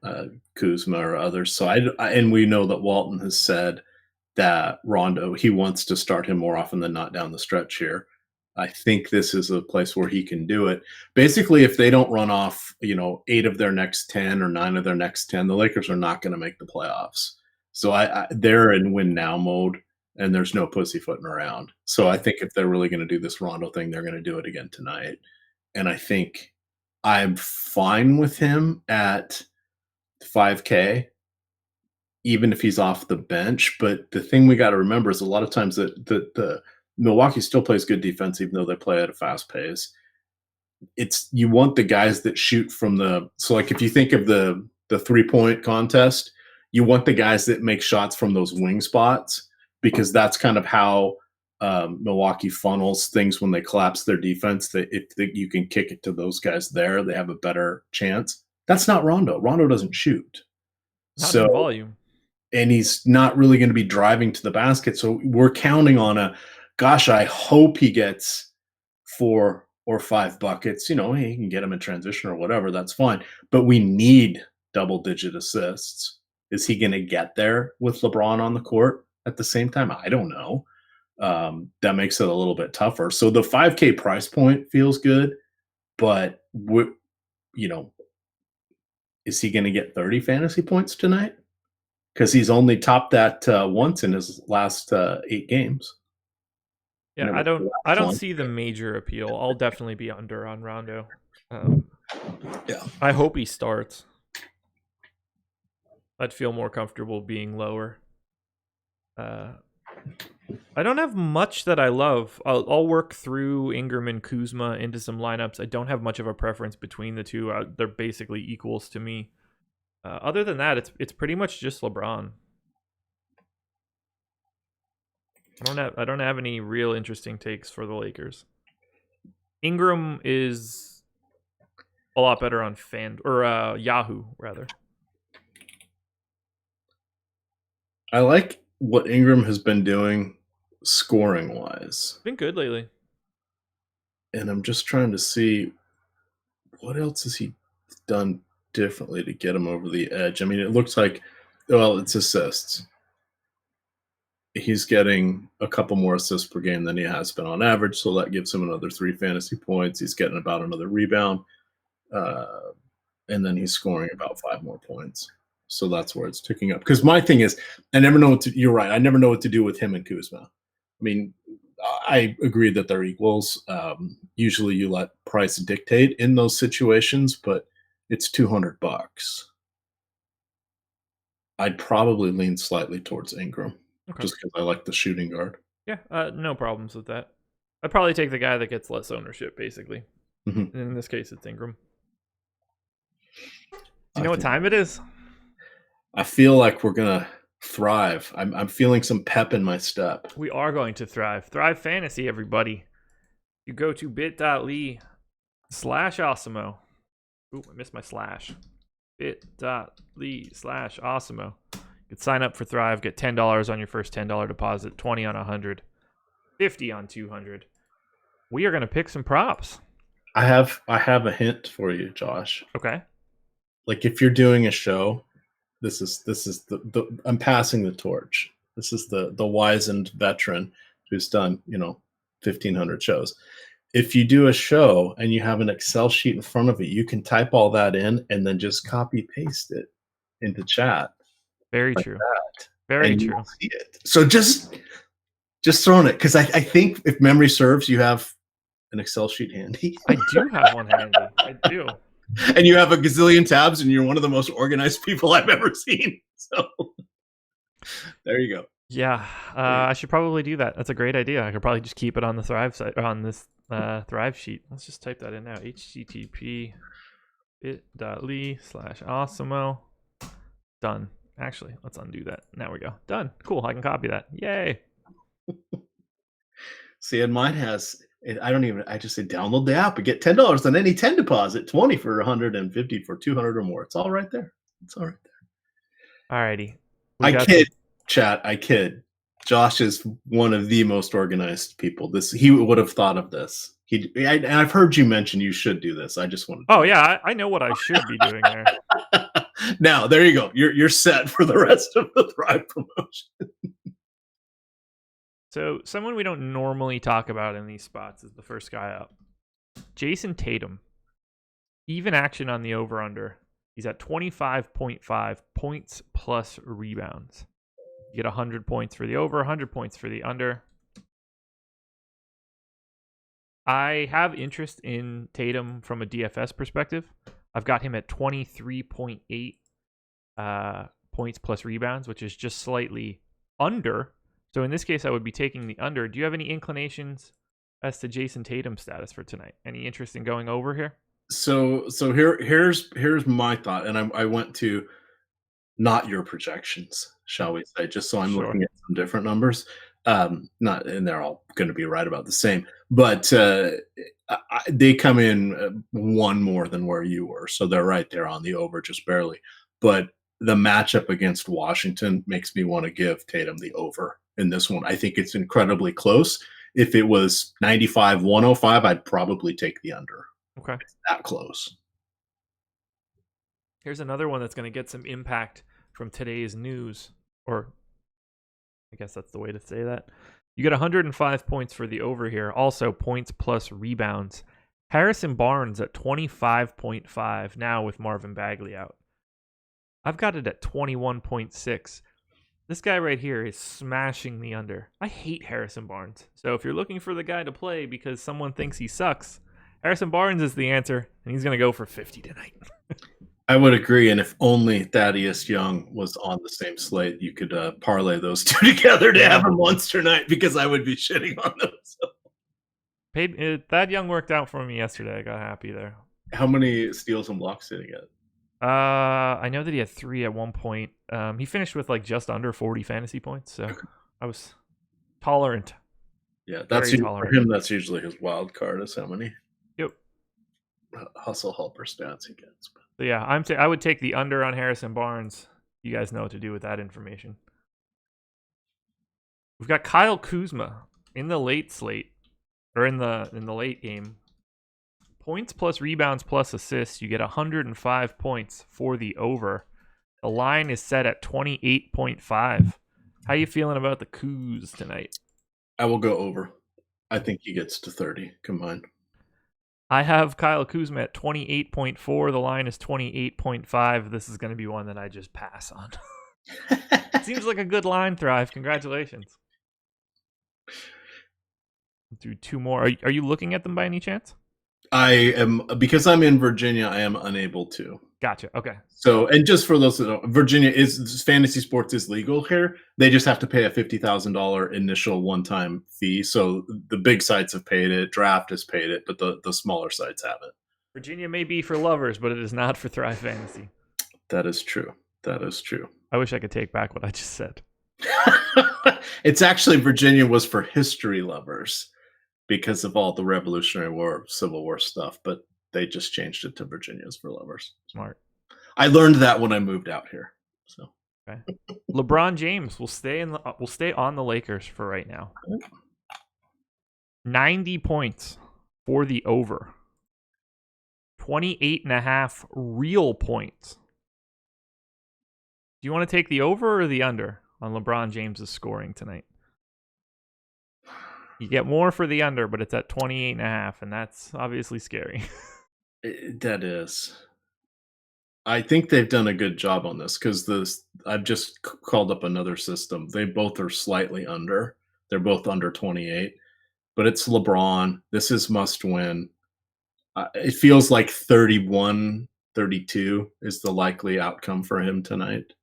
Kuzma or others. So and we know that Walton has said that Rondo, he wants to start him more often than not down the stretch here. I think this is a place where he can do it. Basically, if they don't run off, 8 of their next 10 or 9 of their next 10, the Lakers are not going to make the playoffs. So they're in win now mode, and there's no pussyfooting around. So I think if they're really going to do this Rondo thing, they're going to do it again tonight. And I think I'm fine with him at 5K, even if he's off the bench. But the thing we got to remember is a lot of times that the Milwaukee still plays good defense, even though they play at a fast pace. You want the guys that shoot from so like if you think of the 3-point contest, you want the guys that make shots from those wing spots, because that's kind of how Milwaukee funnels things when they collapse their defense. That if you can kick it to those guys there, they have a better chance. That's not Rondo. Rondo doesn't shoot. Not in volume. And he's not really going to be driving to the basket. So we're counting on gosh, I hope he gets 4 or 5 buckets. He can get them in transition or whatever. That's fine. But we need double-digit assists. Is he going to get there with LeBron on the court at the same time? I don't know. That makes it a little bit tougher. So the 5K price point feels good, but is he going to get 30 fantasy points tonight? Because he's only topped that once in his last 8 games. Yeah, I don't see the major appeal. I'll definitely be under on Rondo. Yeah, I hope he starts. I'd feel more comfortable being lower. I don't have much that I love. I'll work through Ingram and Kuzma into some lineups. I don't have much of a preference between the two. They're basically equals to me. Other than that, it's pretty much just LeBron. I don't have any real interesting takes for the Lakers. Ingram is a lot better on Yahoo rather. I like what Ingram has been doing scoring wise. Been good lately. And I'm just trying to see what else has he done differently to get him over the edge. I mean, it looks like, it's assists. He's getting a couple more assists per game than he has been on average, so that gives him another 3 fantasy points. He's getting about another rebound, and then he's scoring about 5 more points. So that's where it's ticking up. Because my thing is, you're right, I never know what to do with him and Kuzma. I mean, I agree that they're equals. Usually you let price dictate in those situations, but it's $200. I'd probably lean slightly towards Ingram. Okay. Just because I like the shooting guard. Yeah, no problems with that. I'd probably take the guy that gets less ownership, basically. Mm-hmm. And in this case, it's Ingram. Do you know what time it is? I feel like we're gonna thrive. I'm feeling some pep in my step. We are going to thrive. Thrive Fantasy, everybody. You go to bit.ly/Osimo. Ooh, I missed my slash. bit.ly/Osimo. You could sign up for Thrive, get $10 on your first $10 deposit, 20 on 100, 50 on 200. We are going to pick some props. I have a hint for you, Josh. Okay. Like if you're doing a show, this is the I'm passing the torch. This is the wizened veteran who's done 1,500 shows. If you do a show and you have an Excel sheet in front of you, you can type all that in and then just copy paste it into chat. Very like true. That, Very and true. You'll see it. So just throwing it because I think if memory serves, you have an Excel sheet handy. I do have one handy. I do. And you have a gazillion tabs, and you're one of the most organized people I've ever seen. So there you go. Yeah, I should probably do that. That's a great idea. I could probably just keep it on the Thrive site, on this Thrive sheet. Let's just type that in now. http bit.ly/Osimo. Done. Actually, let's undo that. Now we go. Done. Cool. I can copy that. Yay. See, and mine has. I just say download the app and get $10 on any 10 deposit, 20 for 150 for 200 or more. It's all right there. It's all right there. Alrighty. I kid, chat. I kid. Josh is one of the most organized people. He would have thought of this. And I've heard you mention you should do this. I just wanted. Oh yeah, I know what I should be doing there. Now there you go. You're set for the rest of the Thrive promotion. So someone we don't normally talk about in these spots is the first guy up. Jason Tatum. Even action on the over-under. He's at 25.5 points plus rebounds. You get 100 points for the over, 100 points for the under. I have interest in Tatum from a DFS perspective. I've got him at 23.8 points plus rebounds, which is just slightly under. So in this case, I would be taking the under. Do you have any inclinations as to Jason Tatum's status for tonight? Any interest in going over here? So here's my thought, and I went to not your projections, shall we say, just so I'm looking at some different numbers. Not, and they're all going to be right about the same, but they come in one more than where you were, so they're right there on the over, just barely. But the matchup against Washington makes me want to give Tatum the over in this one. I think it's incredibly close. If it was 95-105, I'd probably take the under. Okay. It's that close. Here's another one that's going to get some impact from today's news, or I guess that's the way to say that. You get 105 points for the over here. Also, points plus rebounds. Harrison Barnes at 25.5 now with Marvin Bagley out. I've got it at 21.6. This guy right here is smashing the under. I hate Harrison Barnes. So if you're looking for the guy to play because someone thinks he sucks, Harrison Barnes is the answer, and he's going to go for 50 tonight. I would agree, and if only Thaddeus Young was on the same slate, you could parlay those two together to have a monster night, because I would be shitting on them. So. Thad Young worked out for me yesterday. I got happy there. How many steals and blocks did he get? I know that he had 3 at one point. He finished with like just under 40 fantasy points, so I was tolerant. Yeah, for him. That's usually his wild card. Is how many? Yep. Hustle helper stats he gets. So yeah, I would take the under on Harrison Barnes. You guys know what to do with that information. We've got Kyle Kuzma in the late slate, or in the late game. Points plus rebounds plus assists. You get 105 points for the over. The line is set at 28.5. How you feeling about the Kuz tonight? I will go over. I think he gets to 30 combined. I have Kyle Kuzma at 28.4. The line is 28.5. This is going to be one that I just pass on. Seems like a good line, Thrive. Congratulations. Do 2 more. Are you looking at them by any chance? I am, because I'm in Virginia, I am unable to. Gotcha. Okay. So, and just for those that don't, Virginia is fantasy sports is legal here. They just have to pay a $50,000 initial one-time fee. So the big sites have paid it, Draft has paid it, but the smaller sites haven't. Virginia may be for lovers, but it is not for Thrive Fantasy. That is true. That is true. I wish I could take back what I just said. It's actually Virginia was for history lovers because of all the Revolutionary War, Civil War stuff, but they just changed it to Virginia's for lovers. Smart. I learned that when I moved out here. So okay. LeBron James will stay on the Lakers for right now. 90 points for the over. 28.5 real points. Do you want to take the over or the under on LeBron James's scoring tonight? You get more for the under, but it's at 28.5, and that's obviously scary. That is. I think they've done a good job on this because I've just called up another system. They both are slightly under. They're both under 28, but it's LeBron. This is must win. It feels like 31-32 is the likely outcome for him tonight.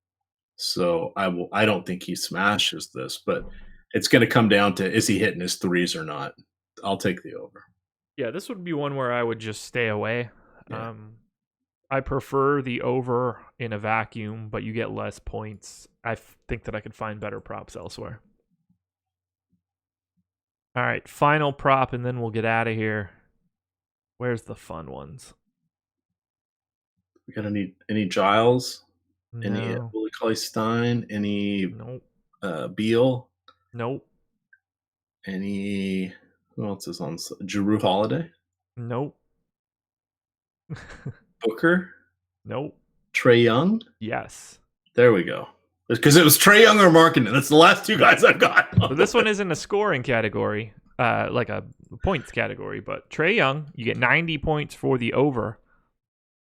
So I don't think he smashes this, but it's going to come down to, is he hitting his threes or not? I'll take the over. Yeah, this would be one where I would just stay away. Yeah. I prefer the over in a vacuum, but you get less points. I think that I could find better props elsewhere. All right, final prop, and then we'll get out of here. Where's the fun ones? We got any Giles? No. Any Willie Cauley-Stein? Any nope. Beal? Nope. Any, who else is on? Jrue Holiday? Nope. Booker? Nope. Trae Young? Yes. There we go. Because it was Trae Young or Markkanen. That's the last two guys I've got. So this one isn't a scoring category, like a points category, but Trae Young, you get 90 points for the over.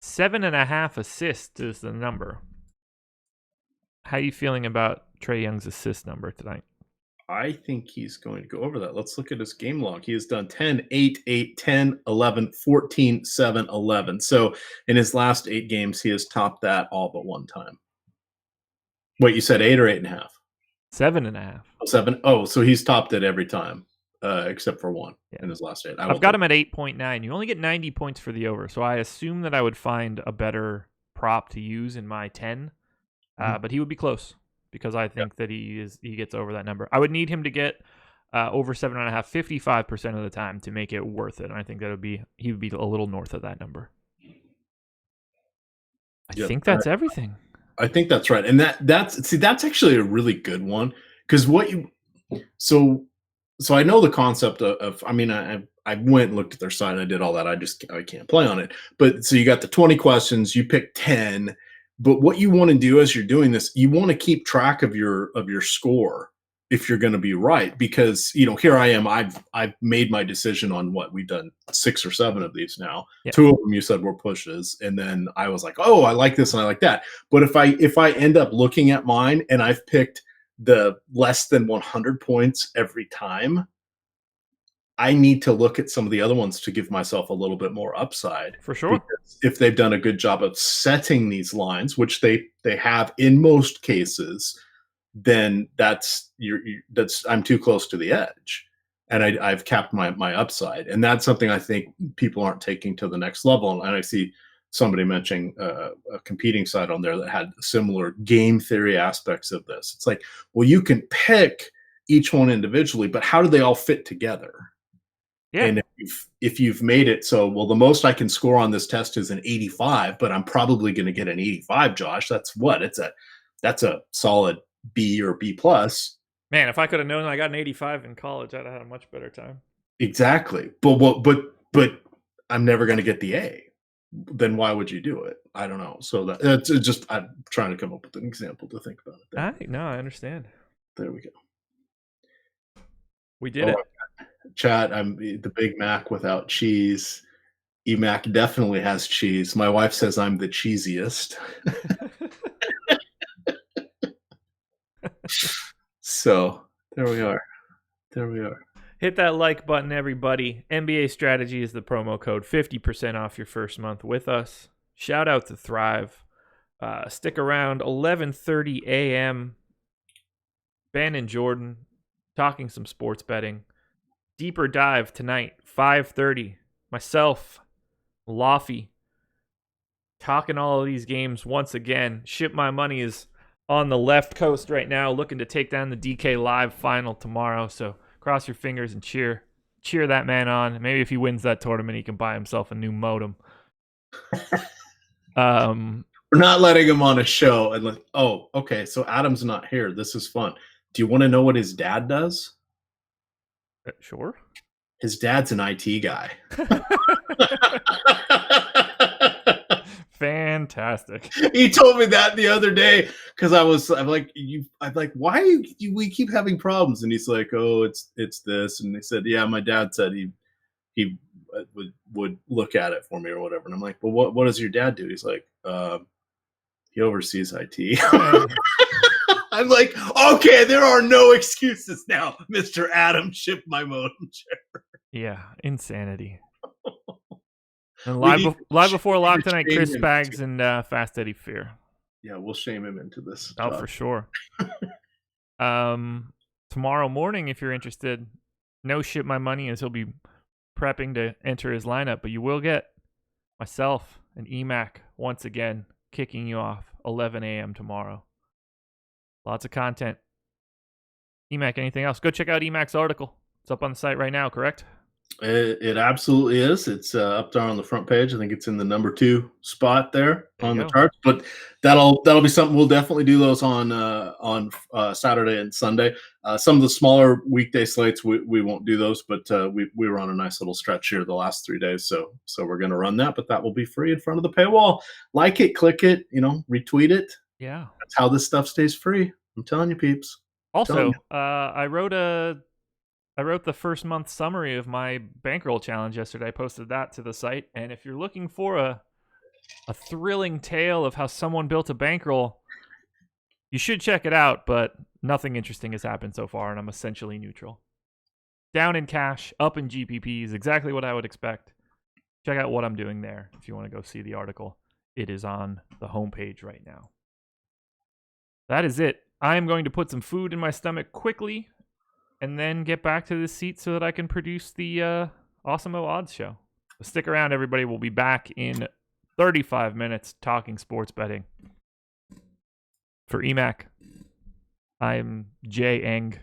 7.5 assists is the number. How are you feeling about Trae Young's assist number tonight? I think he's going to go over that. Let's look at his game log. He has done 10, 8, 8, 10, 11, 14, 7, 11. So in his last 8 games, he has topped that all but one time. Wait, you said 8 or 8.5? 7.5. Oh, 7. Oh, so he's topped it every time, except for one in his last 8. I've got him at 8.9. You only get 90 points for the over, so I assume that I would find a better prop to use in my 10, but he would be close because I think that he gets over that number. I would need him to get over 7.5 55% of the time to make it worth it, and I think he would be a little north of that number. I think that's everything. I think that's right. And that's actually a really good one because so I know the concept of I mean, I went and looked at their site and I did all that. I can't play on it. But so you got the 20 questions, you pick 10, but what you want to do as you're doing this, you want to keep track of your score if you're going to be right, because here I am, I've made my decision on what we've done 6 or 7 of these now. Yeah. 2 of them you said were pushes, and then I was like, oh, I like this and I like that. But if I end up looking at mine and I've picked the less than 100 points every time, I need to look at some of the other ones to give myself a little bit more upside. For sure. Because if they've done a good job of setting these lines, which they have in most cases, then I'm too close to the edge, and I've capped my upside, and that's something I think people aren't taking to the next level. And I see somebody mentioning a competing site on there that had similar game theory aspects of this. It's like, well, you can pick each one individually, but how do they all fit together? Yeah. And if you've made it so, well, the most I can score on this test is an 85, but I'm probably going to get an 85, Josh. That's a solid B or B plus. Man, if I could have known I got an 85 in college, I'd have had a much better time. Exactly. But I'm never going to get the A. Then why would you do it? I don't know. So that's just, I'm trying to come up with an example to think about it. No, I understand. There we go. We did it. Chat, I'm the Big Mac without cheese. E-Mac definitely has cheese. My wife says I'm the cheesiest. So there we are. Hit that like button, everybody. NBA Strategy is the promo code. 50% off your first month with us. Shout out to Thrive. Stick around 11:30 a.m. Ben and Jordan talking some sports betting. Deeper dive tonight, 5:30. Myself, Laffy, talking all of these games once again. Ship My Money is on the left coast right now, looking to take down the DK Live final tomorrow. So cross your fingers and cheer that man on. Maybe if he wins that tournament, he can buy himself a new modem. We're not letting him on a show and like, oh, okay, so Adam's not here. This is fun. Do you want to know what his dad does? Sure. His dad's an IT guy. Fantastic. He told me that the other day because I'm like, why do we keep having problems? And he's like, oh, it's this. And they said, yeah, my dad said he would look at it for me or whatever. And I'm like, well, what does your dad do? He's like, he oversees IT. I'm like, okay, there are no excuses now, Mr. Adam. Ship my modem chair. Yeah, insanity. And live before lock tonight, Chris Spags and Fast Eddie Fear. Yeah, we'll shame him into this. Oh, for sure. Tomorrow morning, if you're interested, no Ship My Money as he'll be prepping to enter his lineup, but you will get myself and EMAC once again kicking you off 11 a.m. tomorrow. Lots of content. EMAC, anything else? Go check out EMAC's article. It's up on the site right now, correct? It absolutely is. It's up there on the front page. I think it's in the number 2 spot there on the charts. But that'll be something. We'll definitely do those on Saturday and Sunday. Some of the smaller weekday slates we won't do those, but we were on a nice little stretch here the last 3 days. So we're going to run that, but that will be free in front of the paywall. Like it, click it, retweet it. Yeah, that's how this stuff stays free. I'm telling you, peeps. Also, I wrote the first month summary of my bankroll challenge yesterday. I posted that to the site. And if you're looking for a thrilling tale of how someone built a bankroll, you should check it out. But nothing interesting has happened so far, and I'm essentially neutral. Down in cash, up in GPPs, exactly what I would expect. Check out what I'm doing there if you want to go see the article. It is on the homepage right now. That is it. I am going to put some food in my stomach quickly and then get back to this seat so that I can produce the Awesome-O Odds show. So stick around, everybody. We'll be back in 35 minutes talking sports betting. For EMAC, I'm Jay Eng.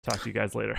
Talk to you guys later.